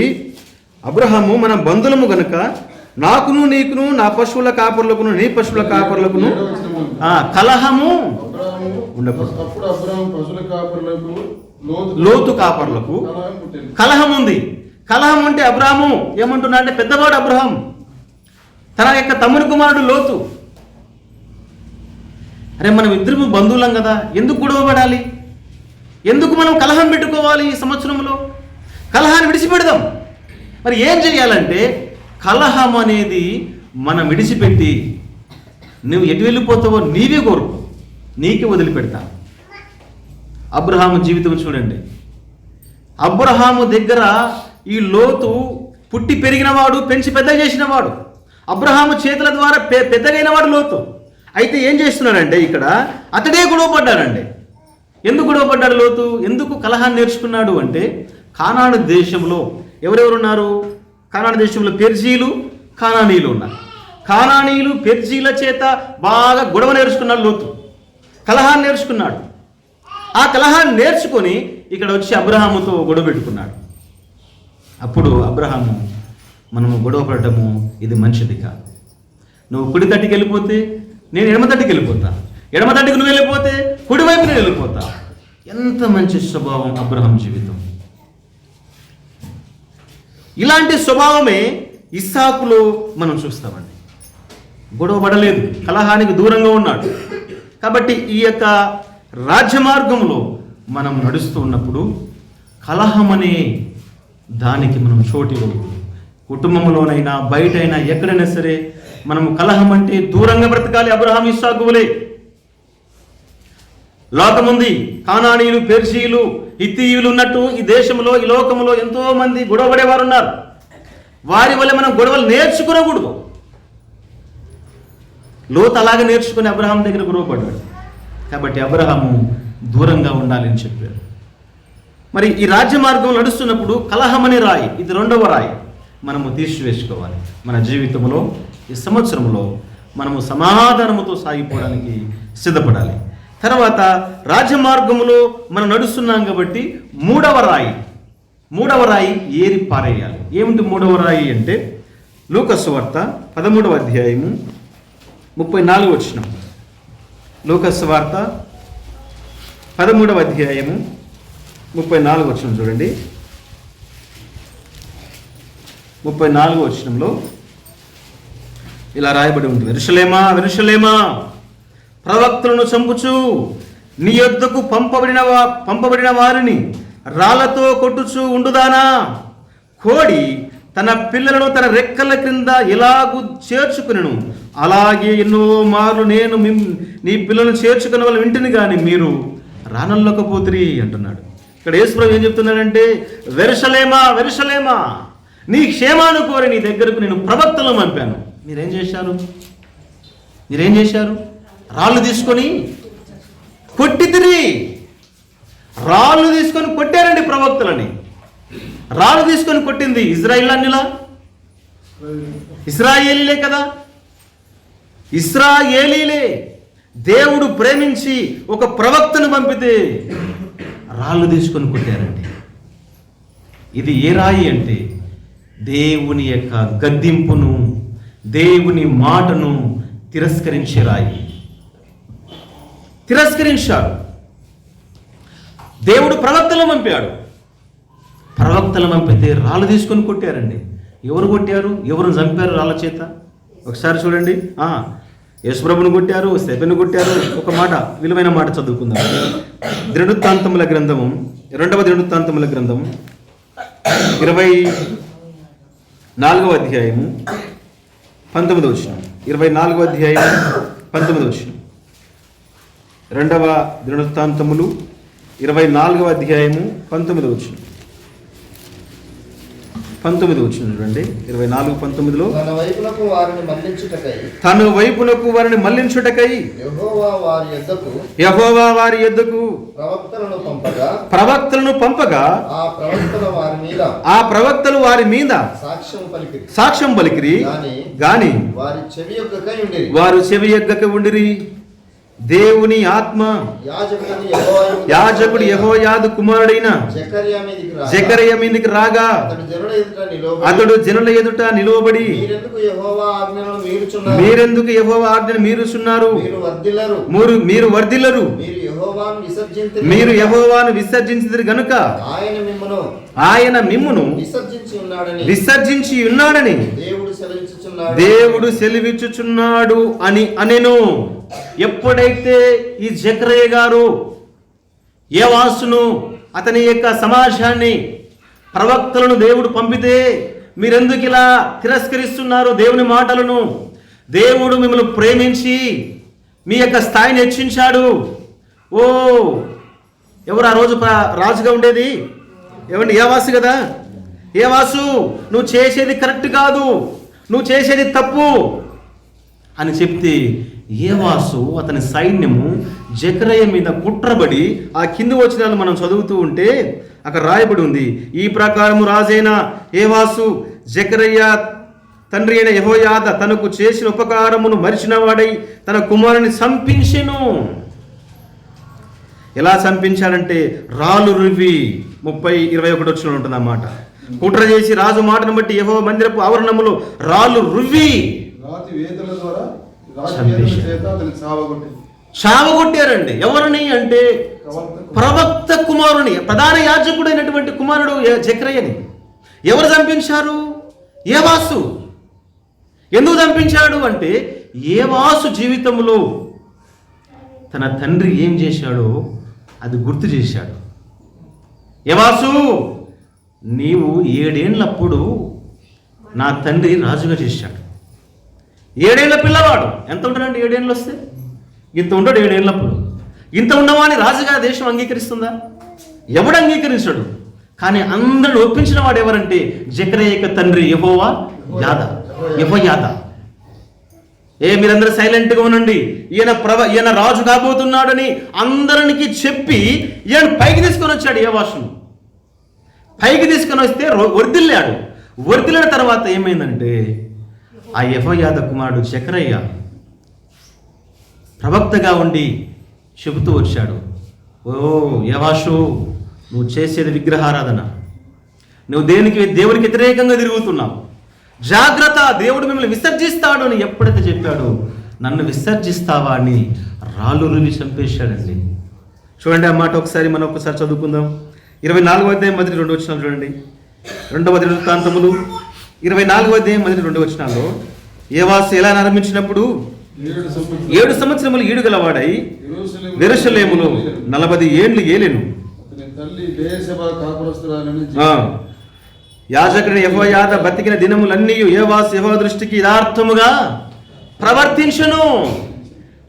అబ్రహాము మన బంధువులము గనుక నాకును నీకును నా పశువుల కాపర్లకును నీ పశువుల కాపర్లకును కలహము ఉండకూడదు. అప్పుడు అబ్రహాము పశువుల కాపర్లకు లోతు కాపర్లకు కలహం ఉంది. కలహం అంటే అబ్రహాము ఏమంటున్నా అంటే పెద్దవాడు అబ్రహాం, తన యొక్క తమ్ముని కుమారుడు లోతు. అరే మనం ఇద్దరు బంధువులం కదా, ఎందుకు గొడవ పడాలి? ఎందుకు మనం కలహం పెట్టుకోవాలి? ఈ సంవత్సరంలో కలహాన్ని విడిచిపెడదాం. మరి ఏం చేయాలంటే కలహం అనేది మనం విడిచిపెట్టి నువ్వు ఎటు వెళ్ళిపోతావో నీవే కోరుకో, నీకే వదిలిపెడతా. అబ్రహాము జీవితం చూడండి. అబ్రహాము దగ్గర ఈ లోతు పుట్టి పెరిగినవాడు, పెంచి పెద్ద చేసినవాడు. అబ్రహాము చేతుల ద్వారా పెద్దగైనవాడు లోతు. అయితే ఏం చేస్తున్నాడంటే ఇక్కడ అతడే గొడవపడ్డాడండి. ఎందుకు గొడవపడ్డాడు లోతు? ఎందుకు కలహాన్ని నేర్చుకున్నాడు అంటే, కానాను దేశంలో ఎవరెవరున్నారు? కానాను దేశంలో పెర్జీలు, కానానీయులు ఉన్నారు. కానానీయులు పెర్జీల చేత బాగా గొడవ నేర్చుకున్నాడు లోతు, కలహాన్ని నేర్చుకున్నాడు. ఆ కలహాన్ని నేర్చుకొని ఇక్కడ వచ్చి అబ్రహాముతో గొడవ పెట్టుకున్నాడు. అప్పుడు అబ్రహాము, మనము గొడవ పడటము ఇది మంచిది కాదు. నువ్వు కుడి తట్టికి వెళ్ళిపోతే నేను ఎడమ తట్టికి వెళ్ళిపోతా, ఎడమ తట్టికి నువ్వు వెళ్ళిపోతే కుడివైపు నేను వెళ్ళిపోతా. ఎంత మంచి స్వభావం అబ్రహాం జీవితం. ఇలాంటి స్వభావమే ఇస్సాకులో మనం చూస్తామండి. గొడవ పడలేదు, కలహానికి దూరంగా ఉన్నాడు. కాబట్టి ఈ యొక్క రాజ్య మార్గంలో మనం నడుస్తూ ఉన్నప్పుడు కలహం అనే దానికి మనం చోటు ఇవ్వకూడదు. కుటుంబంలోనైనా బయటైనా ఎక్కడైనా సరే మనము కలహం అంటే దూరంగా బ్రతకాలి. అబ్రహాం ఇస్సాకులే. లోకముంది, కానానీయులు, పెర్షీయులు, హిత్తీయులు ఉన్నట్టు ఈ దేశంలో, ఈ లోకంలో ఎంతో మంది గొడవపడేవారు ఉన్నారు. వారి వల్ల మనం గొడవలు నేర్చుకోకూడదు. లోతు అలాగే నేర్చుకుని అబ్రహాం దగ్గర గొడవపడ్డాడు. కాబట్టి అబ్రహాము దూరంగా ఉండాలని చెప్పారు. మరి ఈ రాజ్య మార్గం నడుస్తున్నప్పుడు కలహం అనే రాయి, ఇది 2వ రాయి మనము తీసివేసుకోవాలి. మన జీవితంలో ఈ సంవత్సరంలో మనము సమాధానముతో సాగిపోవడానికి సిద్ధపడాలి. తర్వాత రాజమార్గములో మనం నడుస్తున్నాం కాబట్టి మూడవ రాయి ఏరి పారేయాలి. ఏమిటి మూడవ రాయి అంటే లూకాసు వార్త 13వ అధ్యాయము 34వ వచనం. లూకాసు వార్త 13వ అధ్యాయము 34వ వచనం చూడండి. 34వ వచనంలో ఇలా రాయబడి ఉంటుంది, యెరూషలేమా యెరూషలేమా, ప్రవక్తలను చంపుచు నీ యొద్దకు పంపబడిన వారిని రాళ్లతో కొట్టుచు ఉండుదానా? కోడి తన పిల్లలను తన రెక్కల క్రింద ఎలాగూ చేర్చుకునను, అలాగే ఎన్నో మార్లు నేను నీ పిల్లలను చేర్చుకున్న వాళ్ళు వింటిని కానీ మీరు రానల్లకపోతిరి అంటున్నాడు. ఇక్కడ యేసుప్రభు ఏం చెప్తున్నాడంటే, యెరూషలేమా యెరూషలేమా, నీ క్షేమాను కోరి నీ దగ్గరకు నేను ప్రవక్తలను పంపాను. మీరేం చేశారు? రాళ్ళు తీసుకొని కొట్టితిరి. రాళ్ళు తీసుకొని కొట్టారండి ప్రవక్తలని. రాళ్ళు తీసుకొని కొట్టింది ఇశ్రాయేలీలే కదా. ఇశ్రాయేలీలే. దేవుడు ప్రేమించి ఒక ప్రవక్తను పంపితే రాళ్ళు తీసుకొని కొట్టారండి. ఇది ఏ రాయి అంటే దేవుని యొక్క గద్దింపును, దేవుని మాటను తిరస్కరించే రాయి. తిరస్కరించారు. దేవుడు ప్రవక్తలను పంపాడు. ప్రవక్తలను పంపితే రాళ్ళు తీసుకొని కొట్టారండి. ఎవరు కొట్టారు? ఎవరు చంపారు రాళ్ళ చేత? ఒకసారి చూడండి. యేసుప్రభుని కొట్టారు, స్టెఫెను కొట్టారు. ఒక మాట, విలువైన మాట చదువుకుందాం. దినవృత్తాంతముల గ్రంథము, 2వ దినవృత్తాంతముల గ్రంథము 24వ అధ్యాయము 19వ వచనం. 24వ అధ్యాయం 19వ వచనం. 2వ దినవృత్తాంతములు 24వ అధ్యాయము 19వ వచనం. 19వ వచనం చూడండి. 24:19లో తన వైపునకు వారిని మళ్లించుటకై యెహోవా వారి యొద్దకు ప్రవక్తలను పంపగా ఆ ప్రవక్తలు వారి మీద సాక్ష్యం పలికిరి గాని వారు చెవి యొగ్గక ఉండిరి. దేవుని ఆత్మ యాజకుడు యెహోయాదు కుమారుడైన జెకర్యా మీదికి రాగా అతడు జనుల ఎదుట నిలువబడి, మీరెందుకు యెహోవా ఆజ్ఞను మీరుచున్నారు? మీరు వర్ధిల్లరు. మీరు యెహోవాను విసర్జించిరి గనుక ఆయన మిమ్మును విసర్జించి ఉన్నాడని దేవుడు సెలవిచ్చుచున్నాడు అని అనెను. ఎప్పుడైతే ఈ జెకర్యా గారు యోవాసును, అతని యొక్క సమాజాన్ని, ప్రవక్తలను దేవుడు పంపితే మీరెందుకు ఇలా తిరస్కరిస్తున్నారు దేవుని మాటలను? దేవుడు మిమ్మల్ని ప్రేమించి మీ యొక్క స్థాయిని హెచ్చించాడు. ఎవరు ఆ రోజు రాజుగా ఉండేది? ఏమండి? యోవాసు కదా. యోవాసు, నువ్వు చేసేది కరెక్ట్ కాదు, నువ్వు చేసేది తప్పు అని చెప్తే యోవాసు అతని సైన్యము జెకర్యా మీద కుట్రబడి, ఆ కింది వచనాలు మనం చదువుతూ ఉంటే అక్కడ రాయబడి ఉంది, ఈ ప్రకారము రాజైన యోవాసు జెకర్యా తండ్రి అయిన యెహోయాద తనకు చేసిన ఉపకారమును మరిచిన వాడై తన కుమారుని చంపించెను. ఎలా చంపించాడంటే రాళ్ళు రువ్వి 30:21 వచనంలో ఉంటుంది అన్నమాట. కుట్ర చేసి రాజు మాటను బట్టి యెహోవా మందిరపు ఆవరణములో రాళ్ళు రువ్వి చావగొట్టారండి. ఎవరిని అంటే ప్రవక్త కుమారుని, ప్రధాన యాజకుడైనటువంటి కుమారుడు జెకర్యాని. ఎవరు చంపించారు? యోవాసు. ఎందుకు చంపించాడు అంటే యోవాసు జీవితంలో తన తండ్రి ఏం చేశాడో అది గుర్తు చేశాడు. యోవాసు, నీవు 7 ఏళ్ళప్పుడు నా తండ్రి రాజుగా చేశాడు. 7 ఏళ్ల పిల్లవాడు ఎంత ఉంటాడండి? 7 ఏళ్ళు వస్తే ఇంత ఉంటాడు. 7 ఏళ్ళప్పుడు ఇంత ఉన్నవాని రాజుగా దేశం అంగీకరిస్తుందా? ఎవడు అంగీకరించాడు? కానీ అందరూ ఒప్పించిన వాడు ఎవరంటే జెకర్యా యొక్క తండ్రి యెహోయాదా. మీరందరూ సైలెంట్గా ఉండండి, ఈయన రాజు కాబోతున్నాడని అందరికి చెప్పి ఈయన పైకి తీసుకొని వచ్చాడు. యోవాసును పైకి తీసుకొని వస్తే వర్ధిల్లాడు. వర్ధిల్లిన తర్వాత ఏమైందంటే ఆ యెహోయాదా కుమారుడు జెకర్యా ప్రవక్తగా ఉండి చెబుతూ వచ్చాడు, ఓ యెహోషు, నువ్వు చేసేది విగ్రహారాధన, నువ్వు దేవునికి వ్యతిరేకంగా తిరుగుతున్నావు, జాగ్రత్త, దేవుడు మిమ్మల్ని విసర్జిస్తాడు అని ఎప్పుడైతే చెప్పాడో, నన్ను విసర్జిస్తావా అని రాళ్ళు రువి చంపేశాడండి. చూడండి ఆ మాట ఒకసారి మనం ఒకసారి చదువుకుందాం. 24వ అధ్యాయం మొదటి 2 వచనాలు చూడండి. 2వ దినవృత్తాంతములు 24వ అధ్యాయం మొదటి 2 వచనాల్లో యెహోషు ఎలా ఆరంభించినప్పుడు 7 సంవత్సరములు ఈడుగలవాడై యెరూషలేములో 40 ఏండ్లు ఏలెను. యాజకుడిని యెహోయాదా బతికిన దినములన్నీ యెహోవా దృష్టికి యథార్థముగా ప్రవర్తించును.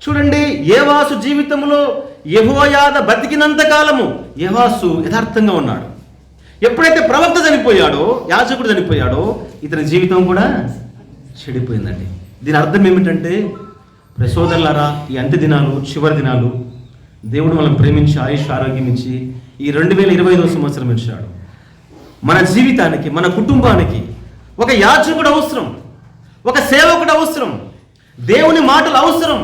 చూడండి, యెహోషు జీవితంలో యెహోయాదా బతికినంత కాలము యెహోషు యథార్థంగా ఉన్నాడు. ఎప్పుడైతే ప్రవక్త చనిపోయాడో, యాజకుడు చనిపోయాడో, ఇతని జీవితం కూడా చెడిపోయిందండి. దీని అర్థం ఏమిటంటే, సోదరులారా, ఈ అంత్య దినాలు, చివరి దినాలు, దేవుడు మనం ప్రేమించి ఆయుష్ ఆరోగ్యం ఇచ్చి ఈ 2025వ సంవత్సరం ఇచ్చాడు. మన జీవితానికి, మన కుటుంబానికి ఒక యాజకుడు అవసరం, ఒక సేవకుడు అవసరం, దేవుని మాటలు అవసరం.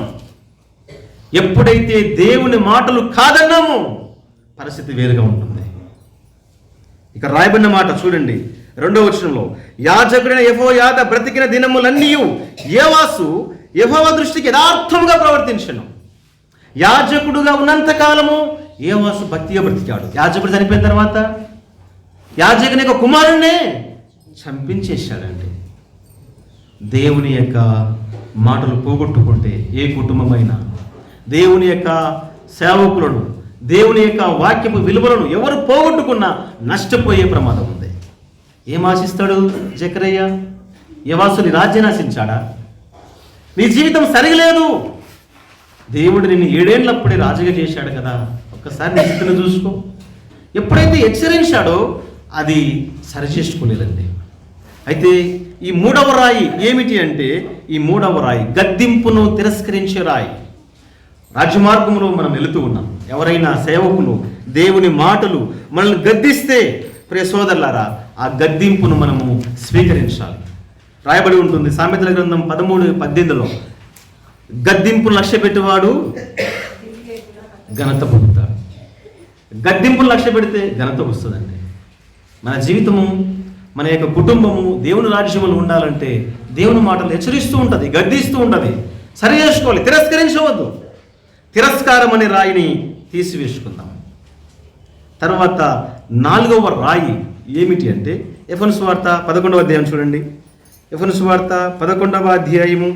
ఎప్పుడైతే దేవుని మాటలు కాదన్నామో పరిస్థితి వేరుగా ఉంటుంది. ఇక రాయబడిన మాట చూడండి, 2వ వచనంలో, యాజకుడైన యెహోయాదా బ్రతికిన దినములన్నీ యెహోషు యెహోవా దృష్టికి యథార్థముగా ప్రవర్తించెను. యాజకుడుగా ఉన్నంత కాలము యెహోషు భక్తిగా బ్రతికాడు. యాజకుడు చనిపోయిన తర్వాత యాజకుని యొక్క కుమారుణ్ణే చంపించేశాడండి. దేవుని యొక్క మాటలు పోగొట్టుకుంటే ఏ కుటుంబమైనా, దేవుని యొక్క సేవకులను, దేవుని యొక్క వాక్యపు విలువలను ఎవరు పోగొట్టుకున్నా నష్టపోయే ప్రమాదం ఉంది. ఏం ఆశిస్తాడు జకరయ్య? యెహోషుని రాజ్యాన్ని ఆశించాడా? నీ జీవితం సరిగలేదు, దేవుడు నిన్ను 7 ఏళ్ళప్పుడే రాజుగా చేశాడు కదా, ఒక్కసారి నీ స్థితిని చూసుకో. ఎప్పుడైతే హెచ్చరించాడో అది సరిచేసుకోలేదండి. అయితే ఈ 3వ రాయి ఏమిటి అంటే, ఈ 3వ రాయి గద్దింపును తిరస్కరించే రాయి. రాజ్యమార్గంలో మనం వెళుతూ ఉన్నాం. ఎవరైనా సేవకులు దేవుని మాటలు మనల్ని గద్దిస్తే, ప్రియ సోదరులారా, ఆ గద్దింపును మనము స్వీకరించాలి. రాయబడి ఉంటుంది సామెతల గ్రంథం 13:18లో, గద్దింపును లక్ష్య పెట్టేవాడు ఘనత పొందుతాడు. గద్దింపును లక్ష్య పెడితే ఘనత వస్తుందండి. మన జీవితము, మన యొక్క కుటుంబము దేవుని రాజ్యములు ఉండాలంటే దేవుని మాటలు హెచ్చరిస్తూ ఉంటుంది, గద్దిస్తూ ఉంటుంది. సరి చేసుకోవాలి, తిరస్కరించవద్దు. తిరస్కారం అనే రాయిని తీసివేసుకుందాం. తర్వాత 4వ రాయి ఏమిటి అంటే, ఎఫెసు వార్త 11వ అధ్యాయం చూడండి. ఎఫెసు వార్త 11వ అధ్యాయము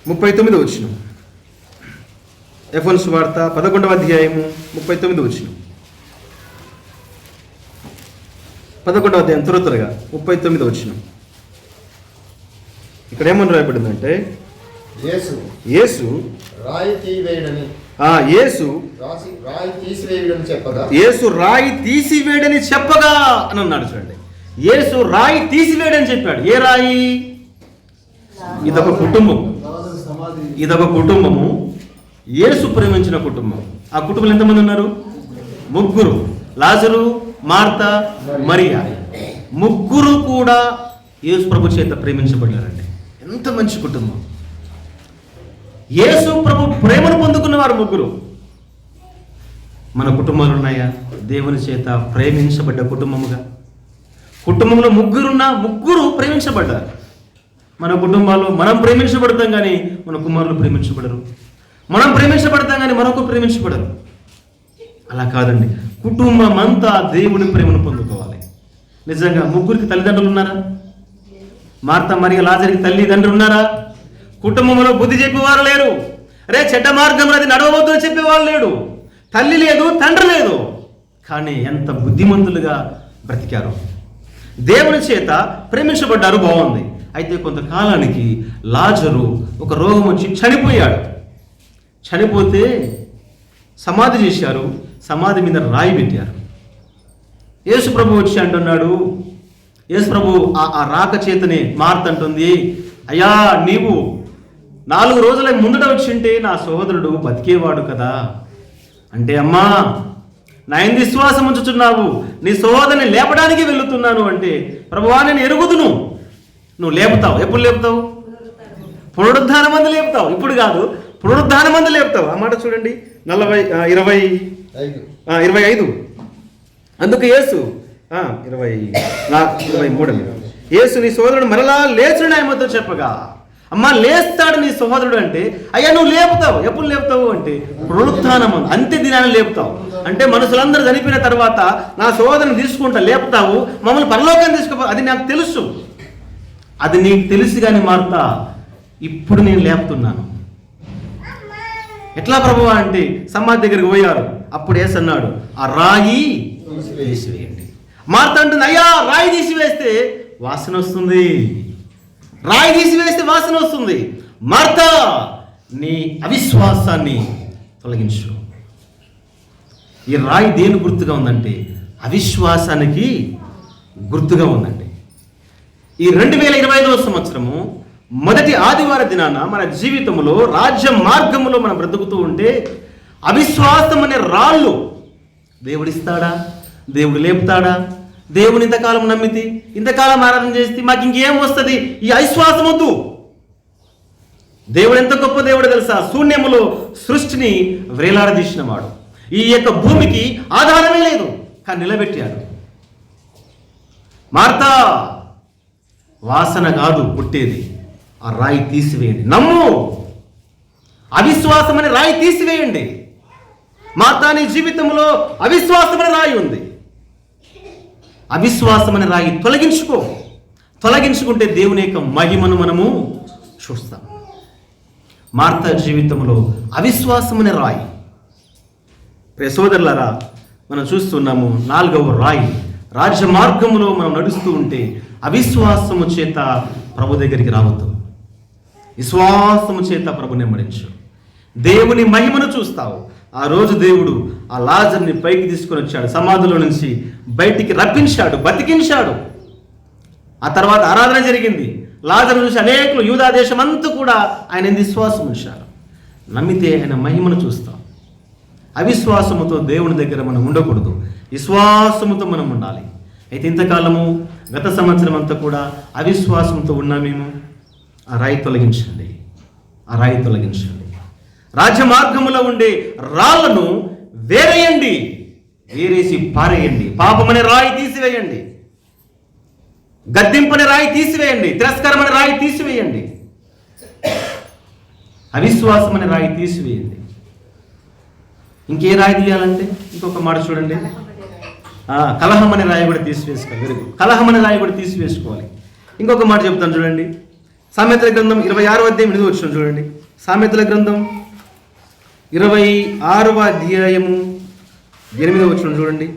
39వ వచనం. ఎఫెసు వార్త 11వ అధ్యాయము 39వ వచనం. 11వ అధ్యాయం త్వరగా 39వ వచనం. ఇక్కడ ఏమని రాయబడిందంటే, యేసు రాయి తీసివేయడని చెప్పగా అని అన్నాడు. చూడండి, యేసు రాయి తీసివేయడని చెప్పాడు. ఏ రాయి? ఇదొక కుటుంబం, ఇదొక కుటుంబము, యేసు ప్రేమించిన కుటుంబం. ఆ కుటుంబంలో ఎంతమంది ఉన్నారు? 3. లాజరు, మార్తా, మరియా. 3 కూడా యేసు ప్రభు చేత ప్రేమించబడ్డారండి. ఎంత మంచి కుటుంబం! యేసు ప్రభు ప్రేమను పొందుకున్న వారు 3. మన కుటుంబాలు ఉన్నాయా? దేవుని చేత ప్రేమించబడ్డ కుటుంబముగా. కుటుంబంలో 3 ప్రేమించబడ్డారు. మన కుటుంబాల్లో మనం ప్రేమించబడతాం కానీ మన కుమారులు ప్రేమించబడరు. మనం ప్రేమించబడతాం కానీ మరొకరు ప్రేమించబడరు. అలా కాదండి, కుటుంబం అంతా దేవుని ప్రేమను పొందుకోవాలి. నిజంగా 3కి తల్లిదండ్రులు ఉన్నారా? మార్తా, మరియ, లాజరుకి తల్లిదండ్రులు ఉన్నారా? కుటుంబంలో బుద్ధి చెప్పేవారు లేరు. రే చెడ్డ మార్గంలో అది నడవవద్దు అని చెప్పేవాళ్ళు లేడు. తల్లి లేదు, తండ్రి లేదు. కానీ ఎంత బుద్ధిమంతులుగా బ్రతికారు, దేవుని చేత ప్రేమించబడ్డారు. బాగుంది. అయితే కొంతకాలానికి లాజరు ఒక రోగం వచ్చి చనిపోయాడు. చనిపోతే సమాధి చేశారు. సమాధి మీద రాయి పెట్టారు. యేసు ప్రభు వచ్చి అంటున్నాడు, యేసు ప్రభు ఆ రాక చేతనే మార్త అంటుంది, అయ్యా నీవు 4 రోజుల ముందట వచ్చింటే నా సోదరుడు బతికేవాడు కదా. అంటే, అమ్మా నా ఎందు విశ్వాసం ఉంచుచున్నావు, నీ సోదరుని లేపడానికి వెళుతున్నాను అంటే, ప్రభువా నేను ఎరుగుదును, నువ్వు లేపుతావు. ఎప్పుడు లేపుతావు? పునరుద్ధానం అందు లేపుతావు. ఇప్పుడు కాదు, పునరుద్ధానమందు లేపుతావు. ఆ మాట చూడండి 25. అందుకు యేసు 23 యేసు నీ సోదరుడు మరలా లేచుడు ఆయనతో చెప్పగా, అమ్మా లేస్తాడు నీ సహోదరుడు అంటే, అయ్యా నువ్వు లేపుతావు. ఎప్పుడు లేపుతావు అంటే పునరుత్థానం అంత్య దినాన్ని లేపుతావు. అంటే మనుషులందరూ చనిపోయిన తర్వాత నా సహోదరుని తీసుకుంటా లేపుతావు, మమ్మల్ని పరలోకాన్ని తీసుకుపో. అది నాకు తెలుసు, అది నీకు తెలుసు కానీ మార్తా ఇప్పుడు నేను లేపుతున్నాను. ఎట్లా ప్రభువా అంటే సమాధి దగ్గరికి పోయారు. అప్పుడు యేసు అన్నాడు, ఆ రాయి తీసివేయండి. మార్త అంటుంది, అయ్యా రాయి తీసివేస్తే వాసన వస్తుంది, రాయి తీసివేస్తే వాసన వస్తుంది. మార్త నీ అవిశ్వాసాన్ని తొలగించు. ఈ రాయి దేని గుర్తుగా ఉందంటే అవిశ్వాసానికి గుర్తుగా ఉందండి. ఈ 2025వ సంవత్సరము మొదటి ఆదివార దినాన మన జీవితంలో రాజ్య మార్గములో మనం బ్రతుకుతూ ఉంటే అవిశ్వాసం అనే రాళ్ళు దేవుడిస్తాడా? దేవుడు లేపుతాడా? దేవుని ఇంతకాలం నమ్మితి, ఇంతకాలం ఆరాధన చేస్తే మాకు ఇంకేం వస్తుంది? ఈ అవిశ్వాసం వద్దు. దేవుడు ఎంత గొప్ప దేవుడు తెలుసా? శూన్యములో సృష్టిని వ్రేలాడదీసిన వాడు. ఈ యొక్క భూమికి ఆధారమే లేదు కానీ నిలబెట్టాడు. మార్తా వాసన కాదు పుట్టేది, ఆ రాయి తీసివేయండి. నమ్ము, అవిశ్వాసం అనే రాయి తీసివేయండి. మార్తా నీ జీవితంలో అవిశ్వాసం అనే రాయి ఉంది. అవిశ్వాసం అనే రాయి తొలగించుకుంటే దేవుని యొక్క మహిమను మనము చూస్తాం. మార్తా జీవితంలో అవిశ్వాసం అనే రాయి. ప్రియ సోదరులారా, మనం చూస్తున్నాము 4వ రాయి. రాజ్య మార్గంలో మనం నడుస్తూ ఉంటే అవిశ్వాసము చేత ప్రభు దగ్గరికి రావద్దు, విశ్వాసము చేత ప్రభు నెమ్మడించు. దేవుని మహిమను చూస్తావు. ఆ రోజు దేవుడు ఆ లాజర్ని పైకి తీసుకొని వచ్చాడు, సమాధిలో నుంచి బయటికి రప్పించాడు, బతికించాడు. ఆ తర్వాత ఆరాధన జరిగింది. లాజరు చూసి అనేకులు యూదా దేశం అంతా కూడా ఆయన విశ్వాసం ఉంచారు. నమ్మితే ఆయన మహిమను చూస్తాం. అవిశ్వాసముతో దేవుని దగ్గర మనం ఉండకూడదు, విశ్వాసముతో మనం ఉండాలి. అయితే ఇంతకాలము గత సంవత్సరం అంతా కూడా అవిశ్వాసంతో ఉన్నామేమో. ఆ రాయి తొలగించండి, ఆ రాయి తొలగించండి. రాజ్య మార్గములో ఉండే రాళ్లను వేరేసి పారేయండి. పాపమనే రాయి తీసివేయండి, గద్దింపనే రాయి తీసివేయండి, తిరస్కారమనే రాయి తీసివేయండి, అవిశ్వాసం అనే రాయి తీసివేయండి. ఇంకే రాయి తీయాలంటే ఇంకొక మాట చూడండి, కలహం అనే రాయి కూడా తీసివేసుకోవాలి. కలహం అనే రాయి కూడా తీసివేసుకోవాలి. ఇంకొక మాట చెప్తాను చూడండి, సామెతల గ్రంథం 26వ అధ్యాయం 8వ వచనం చూడండి. సామెతల గ్రంథం 26వ అధ్యాయము 8వ వచనం చూడండి.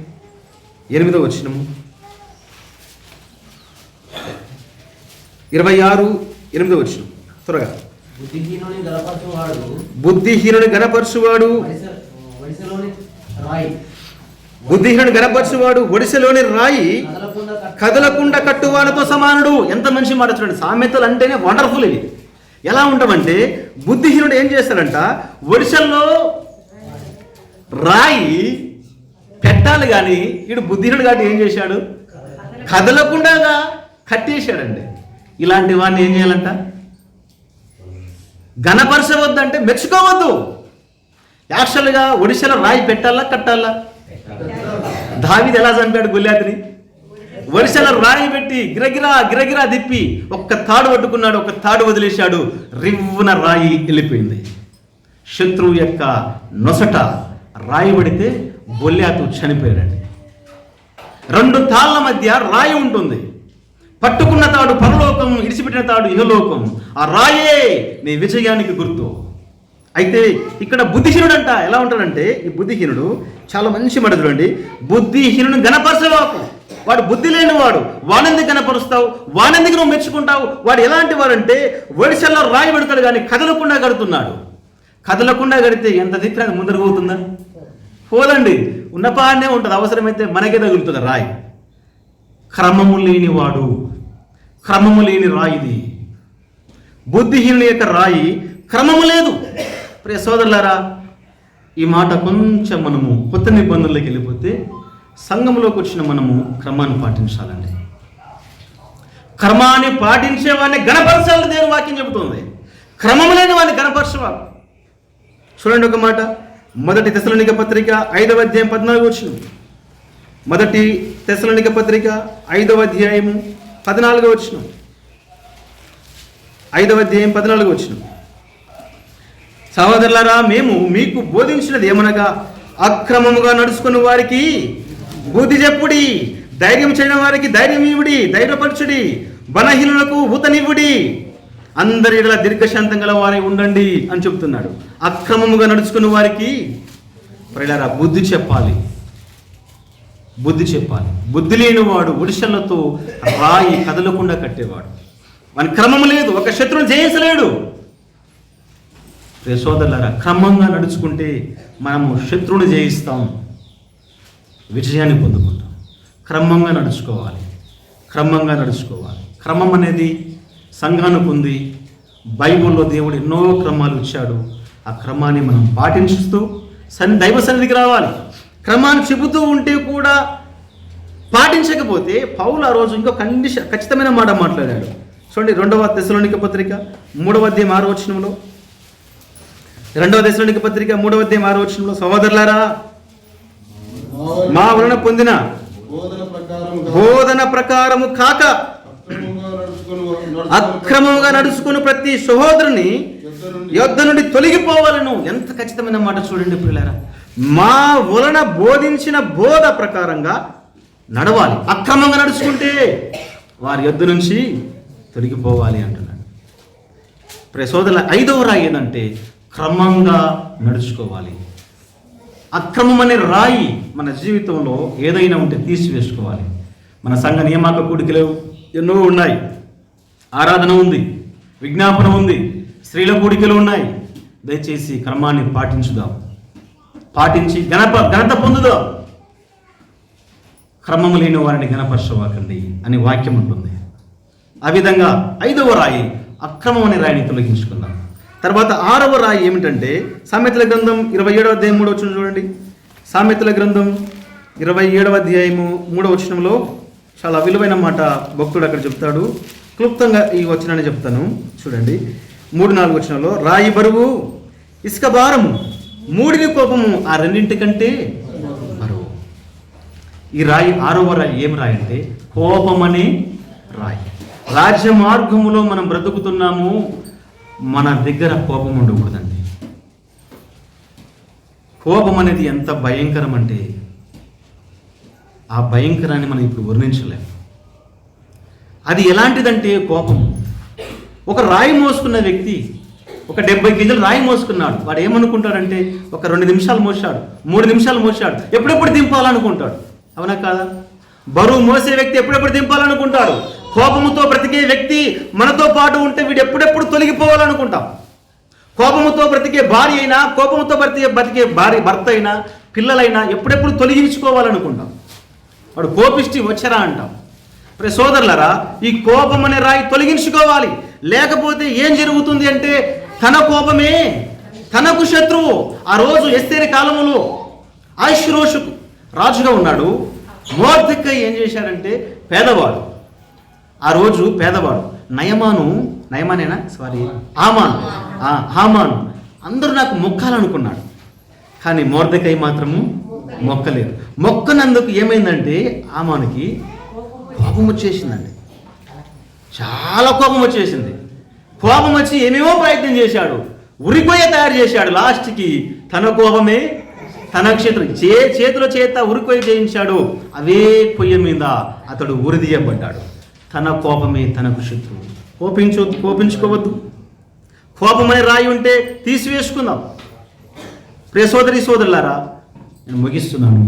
8వ వచనము 26:8 వచనం త్వరగా. బుద్ధిహీనుని గణపరచువాడు ఒడిసెలోని రాయి కదలకుండా కట్టువానితో సమానుడు. ఎంత మంచి మాట చూడండి. సామెతలు అంటేనే వండర్ఫుల్ ఇవి. ఎలా ఉంటామంటే బుద్ధిహీనుడు ఏం చేస్తాడంట, ఒడిసెల్లో రాయి పెట్టాలి కానీ వీడు బుద్ధిహీనుడు కాబట్టి ఏం చేశాడు, కదలకుండా కట్టేశాడండి. ఇలాంటి వాడిని ఏం చేయాలంట, గణపరచవద్దంటే మెచ్చుకోవద్దు. యాక్చువల్గా ఒడిశాలో రాయి పెట్టాలా కట్టాలా? దావీదు ఎలా చంపాడు గొల్యాతుని? ఒడిశాలో రాయి పెట్టి గిరగిరా తిప్పి ఒక్క తాడు పట్టుకున్నాడు, ఒక్క తాడు వదిలేశాడు, రివ్వున రాయి వెళ్ళిపోయింది. శత్రువు యొక్క నొసట రాయి పడితే గొల్యాతు చనిపోయాడండి. 2 తాళ్ళ మధ్య రాయి ఉంటుంది. పట్టుకున్న తాడు పరలోకం, ఇడిచిపెట్టిన తాడు ఇహలోకం. ఆ రాయే నీ విజయానికి గుర్తు. అయితే ఇక్కడ బుద్ధిహీనుడు అంట ఎలా ఉంటాడంటే, ఈ బుద్ధిహీనుడు చాలా మంచి మాట చూడండి, బుద్ధిహీనుడు గణపరచవాకు. వాడు బుద్ధి లేనివాడు, వాడెందుకు గణపరుస్తావు, వాడెందుకు నువ్వు మెచ్చుకుంటావు? వాడు ఎలాంటి వాడంటే ఒడిశల్లో రాయి పెడతాడు కానీ కదలకుండా కడుతున్నాడు. కదలకుండా కడితే ఎంత తిప్పినా ముందరకు పోతుందా? పోదండి, ఉన్నపానే ఉంటుంది. అవసరమైతే మనకే తగులుతుంది రాయి. క్రమము లేని రాయిది. బుద్ధిహీనుల యొక్క రాయి క్రమము లేదు. ప్రియ సోదరులారా, ఈ మాట కొంచెం మనము కొత్త నిబంధనలోకి వెళ్ళిపోతే సంఘంలోకి వచ్చిన మనము క్రమాన్ని పాటించాలండి. క్రమాన్ని పాటించే వాడిని గణపరచాలని దేవుని వాక్యం చెబుతుంది. క్రమము లేని వాడిని గణపరచవాడు. చూడండి ఒక మాట, 1 తెస్సలోనిక పత్రిక 5వ అధ్యాయం 14వ వచనం. 1 తెస్సలోనిక పత్రిక 5వ అధ్యాయము 14వ వచనం. 5వ అధ్యాయం 14వ వచనం. సహోదరులారా, మేము మీకు బోధించినది ఏమనగా, అక్రమముగా నడుచుకున్న వారికి బుద్ధి చెప్పుడి, ధైర్యం చేయని వారికి ధైర్యం ఇవ్వుడి, ధైర్యపరచుడి, బలహీనులకు ఊతనివ్వుడి, అందరి ఎడల దీర్ఘశాంతం గల వారై ఉండండి అని చెప్తున్నాడు. అక్రమముగా నడుచుకున్న వారికి ప్రియులారా బుద్ధి చెప్పాలి, బుద్ధి చెప్పాలి. బుద్ధి లేనివాడు ఒడిశలతో రాయి కదలకుండా కట్టేవాడు. మన క్రమం లేదు, ఒక శత్రువుని జయించలేడు. సోదరులారా, క్రమంగా నడుచుకుంటే మనము శత్రువుని జయిస్తాం, విజయాన్ని పొందుకుంటాం. క్రమంగా నడుచుకోవాలి, క్రమంగా నడుచుకోవాలి. క్రమం అనేది సంఘానికి ఉంది. బైబిల్లో దేవుడు ఎన్నో క్రమాలు ఇచ్చాడు. ఆ క్రమాన్ని మనం పాటించుతూ దైవ సన్నిధికి రావాలి. క్రమాన్ని చెబుతూ ఉంటే కూడా పాటించకపోతే పౌలు ఆ రోజు ఇంకో ఖచ్చితమైన మాట మాట్లాడాడు. చూడండి, 2వ తెస్సలోనిక పత్రిక 3వ అధ్యాయం 6వ వచనంలో. 2వ తెస్సలోనిక పత్రిక 3వ అధ్యాయం 6వ వచనంలో, సహోదరులారా, మా వలన పొందిన బోధన ప్రకారము కాక అక్రమంగా నడుచుకుని ప్రతి సహోదరుని యొద్ద నుండి తొలగిపోవాలను. ఎంత ఖచ్చితమైన మాట చూడండి ప్రియులారా. మా వలన బోధించిన బోధ ప్రకారంగా నడవాలి. అక్రమంగా నడుచుకుంటే వారి యొద్ద నుంచి తొలగిపోవాలి అంటున్నాడు. ప్రియ సోదరుల, 5వ రాయి ఏంటంటే క్రమంగా నడుచుకోవాలి. అక్రమం అనే రాయి మన జీవితంలో ఏదైనా ఉంటే తీసివేసుకోవాలి. మన సంఘ నియామక కూడికలు ఎన్నో ఉన్నాయి, ఆరాధన ఉంది, విజ్ఞాపన ఉంది, స్త్రీల కూడికలు ఉన్నాయి. దయచేసి క్రమాన్ని పాటించుదాం, పాటించి ఘనత పొందుదాం. క్రమము లేని వారిని ఘనపరచవాకండి అని వాక్యం ఉంటుంది. ఆ విధంగా 5వ రాయి అక్రమం అనే రాయిని తొలగించుకుందాం. తర్వాత 6వ రాయి ఏమిటంటే సామెతల గ్రంథం 27వ అధ్యాయం 3వ వచనం చూడండి. సామెతల గ్రంథం 27వ అధ్యాయము 3వ వచనంలో చాలా విలువైన మాట భక్తుడు అక్కడ చెప్తాడు. క్లుప్తంగా ఈ వచనాన్ని చెప్తాను చూడండి. 3-4 వచనంలో, రాయి బరువు, ఇసుక భారము, మూడిని కోపము, ఆ రెండింటికంటే బరువు. ఈ రాయి 6వ రాయి ఏం రాయి అంటే కోపమనే రాయి. రాజ్య మార్గములో మనం బ్రతుకుతున్నాము, మన దగ్గర కోపం ఉండకూడదండి. కోపం అనేది ఎంత భయంకరం అంటే ఆ భయంకరాన్ని మనం ఇప్పుడు వర్ణించలేము. అది ఎలాంటిదంటే కోపం. ఒక రాయి మోసుకున్న వ్యక్తి ఒక 70 కేజీలు రాయి మోసుకున్నాడు. వాడు ఏమనుకుంటాడంటే ఒక 2 నిమిషాలు మోసాడు, 3 నిమిషాలు మోసాడు, ఎప్పుడెప్పుడు దింపాలనుకుంటాడు. అవునా కాదా? బరువు మోసే వ్యక్తి ఎప్పుడెప్పుడు దింపాలనుకుంటాడు. కోపముతో బ్రతికే వ్యక్తి మనతో పాటు ఉంటే వీడు ఎప్పుడెప్పుడు తొలగిపోవాలనుకుంటాం. కోపముతో బ్రతికే భార్య అయినా, కోపముతో బ్రతికే భర్త అయినా, పిల్లలైనా ఎప్పుడెప్పుడు తొలగించుకోవాలనుకుంటాం. వాడు కోపిష్టి వచ్చరా అంటాం. ప్రియ సోదరులారా, ఈ కోపం అనే రాయి తొలగించుకోవాలి. లేకపోతే ఏం జరుగుతుంది అంటే తన కోపమే తనకు శత్రువు. ఆ రోజు ఎస్తేరు కాలములో అహష్వేరోషుకు రాజుగా ఉన్నాడు. మొర్దెకై ఏం చేశాడంటే పేదవాడు. ఆ రోజు పేదవాడు. హామాను అందరూ నాకు మొక్కాలనుకున్నాడు. కానీ మొర్దెకై మాత్రము మొక్కలేదు. మొక్కనందుకు ఏమైందంటే హామానుకి కోపం వచ్చేసిందండి. చాలా కోపం వచ్చేసింది. కోపం వచ్చి ఏమేమో ప్రయత్నం చేశాడు, ఉరిపోయే తయారు చేశాడు. లాస్ట్కి తన కోపమే తన చేతిలో చేత ఉరికొయ్య చేయించాడు. అవే కొయ్య మీద అతడు ఉరిదీయబడ్డాడు. తన కోపమే తనకు శత్రువు. కోపించుకోవద్దు. కోపం అనే రాయి ఉంటే తీసివేసుకుందాం. ప్రియ సోదరులారా, నేను ముగిస్తున్నాను.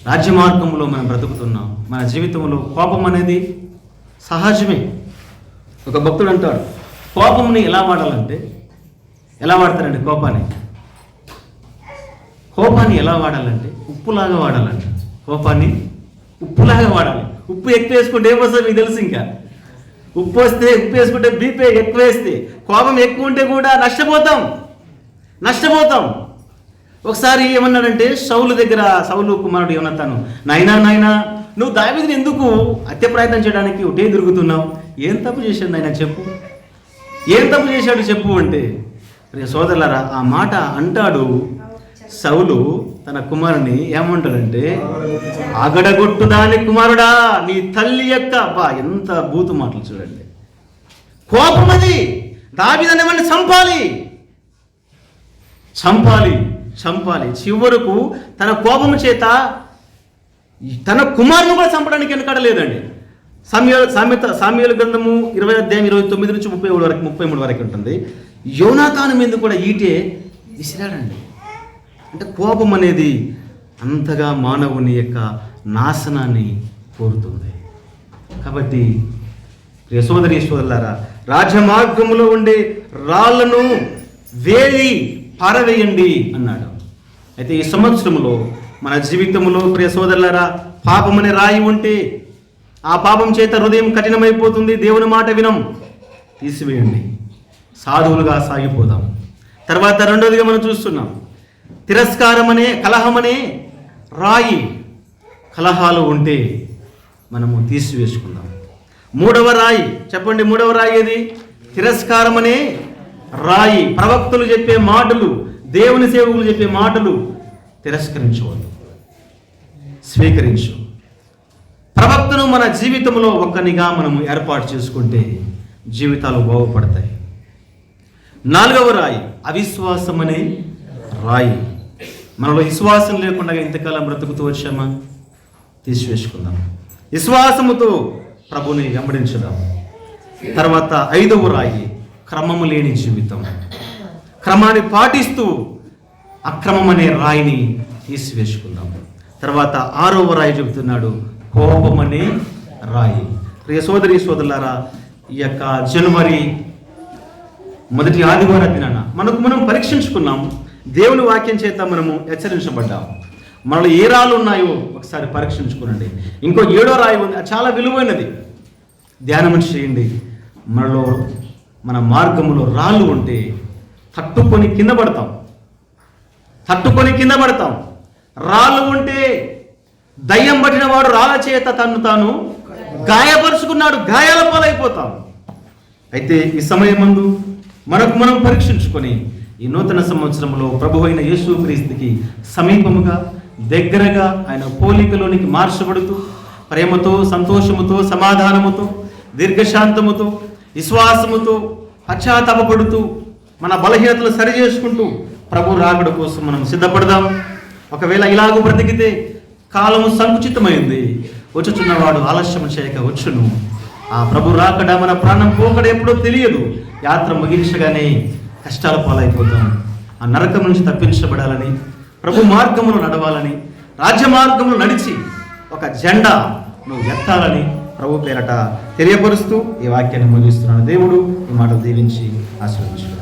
రాజ్య మార్గంలో మనం బ్రతుకుతున్నాం. మన జీవితంలో కోపం అనేది సహజమే. ఒక భక్తుడు అంటాడు, కోపంని ఎలా వాడాలంటే, ఎలా వాడతారండి కోపాన్ని ఎలా వాడాలంటే ఉప్పులాగా వాడాలంట. కోపాన్ని ఉప్పులాగా వాడాలి. ఉప్పు ఎక్కువ వేసుకుంటే ఏమొస్తుంది మీకు తెలుసు. ఇంకా ఉప్పు వేసుకుంటే బీపీ ఎక్కువ వేస్తే, కోపం ఎక్కువ ఉంటే కూడా నష్టపోతాం. ఒకసారి ఏమన్నాడంటే సౌలు కుమారుడు యోనాతాను, నాయనా నువ్వు దావీదుని ఎందుకు హత్య ప్రయత్నం చేయడానికి ఒకటే తిరుగుతున్నావు? ఏం తప్పు చేశాడు నాయన చెప్పు, ఏం తప్పు చేశాడు చెప్పు అంటే, ప్రియ సోదరులారా, ఆ మాట అంటాడు సౌలు తన కుమారుని. ఏమంటాడంటే, అగడగొట్టు దాని కుమారుడా, నీ తల్లి యొక్క ఎంత బూతు మాటలు చూడండి. కోపం అది. దావీదుని చంపాలి చంపాలి చంపాలి. చివరకు తన కోపము చేత తన కుమారుని కూడా చంపడానికి వెనకాడలేదండి. సామ్యూయేలు గ్రంథము 20 అధ్యాయం 29 నుంచి 33 వరకు ఉంటుంది. యోనాతాను మీద కూడా ఈటే విసిరాడండి. అంటే కోపం అనేది అంతగా మానవుని యొక్క నాశనాన్ని కోరుతుంది. కాబట్టి ప్రియ సోదరీ సోదరులారా, రాజమార్గంలో ఉండే రాళ్లను వేలి పారవేయండి అన్నాడు. అయితే ఈ సంవత్సరంలో మన జీవితంలో ప్రియ సోదరులారా, పాపం అనే రాయి ఉంటే ఆ పాపం చేత హృదయం కఠినమైపోతుంది. దేవుని మాట వినం, తీసివేయండి, సాధువులుగా సాగిపోదాం. తర్వాత రెండోదిగా మనం చూస్తున్నాం, తిరస్కారం అనే కలహం అనే రాయి. కలహాలు ఉంటే మనము తీసివేసుకుందాం. మూడవ రాయి చెప్పండి, మూడవ రాయి ఏది? తిరస్కారం అనే రాయి. ప్రవక్తలు చెప్పే మాటలు, దేవుని సేవకులు చెప్పే మాటలు తిరస్కరించవద్దు, స్వీకరించు. ప్రవక్తను మన జీవితంలో ఒక్కనిగా మనము ఏర్పాటు చేసుకుంటే జీవితాలు బాగుపడతాయి. నాలుగవ రాయి అవిశ్వాసం అనే రాయి. మనలో విశ్వాసం లేకుండా ఇంతకాలం బ్రతుకుతూ వచ్చామా? తీసివేసుకుందాం. విశ్వాసముతో ప్రభుని వెంబడించుదాం. తర్వాత ఐదవ రాయి క్రమము లేని జీవితం. క్రమాన్ని పాటిస్తూ అక్రమం అనే రాయిని తీసివేసుకుందాం. తర్వాత ఆరవ రాయి చెబుతున్నాడు, కోపం అనే రాయి. ప్రియ సోదరి సోదరులారా, ఈ యొక్క జనవరి మొదటి ఆదివార దినాన మనం పరీక్షించుకున్నాం. దేవుని వాక్యం చేత మనము హెచ్చరించబడ్డాం. మనలో ఏ రాళ్ళు ఉన్నాయో ఒకసారి పరీక్షించుకోనండి. ఇంకో 7వ రాయి ఉంది, అది చాలా విలువైనది. ధ్యానం చేయండి. మనలో మన మార్గంలో రాళ్ళు ఉంటే తట్టుకొని కింద పడతాం. రాళ్ళు ఉంటే దయ్యం పట్టిన వాడు రాళ్ళ చేత తను తాను గాయపరుచుకున్నాడు, గాయాల పాలైపోతాం. అయితే ఈ సమయమందు మనం పరీక్షించుకొని ఈ నూతన సంవత్సరంలో ప్రభు అయిన యేసుక్రీస్తుకి సమీపముగా, దగ్గరగా, ఆయన పోలికలోనికి మార్చబడుతూ ప్రేమతో, సంతోషముతో, సమాధానముతో, దీర్ఘశాంతముతో, విశ్వాసముతో, పశ్చాత్తాపపడుతూ మన బలహీనతలు సరిచేసుకుంటూ ప్రభు రాకడ కోసం మనం సిద్ధపడదాం. ఒకవేళ ఇలాగూ బ్రతికితే కాలము సంకుచితమైంది, వచ్చుచున్నవాడు ఆలస్యం చేయక వచ్చును. ఆ ప్రభు రాకడ మన ప్రాణం పోకడ ఎప్పుడో తెలియదు. యాత్ర ముగించగానే కష్టాల పాలైపోతాం. ఆ నరకం నుంచి తప్పించబడాలని, ప్రభు మార్గములో నడవాలని, రాజ్య మార్గంలో నడిచి ఒక జెండా నువ్వు ఎత్తాలని ప్రభు పేరట తెలియపరుస్తూ ఈ వాక్యాన్ని ముగిస్తున్నాను. దేవుడు ఈ మాట దీవించి ఆశీర్వదించును.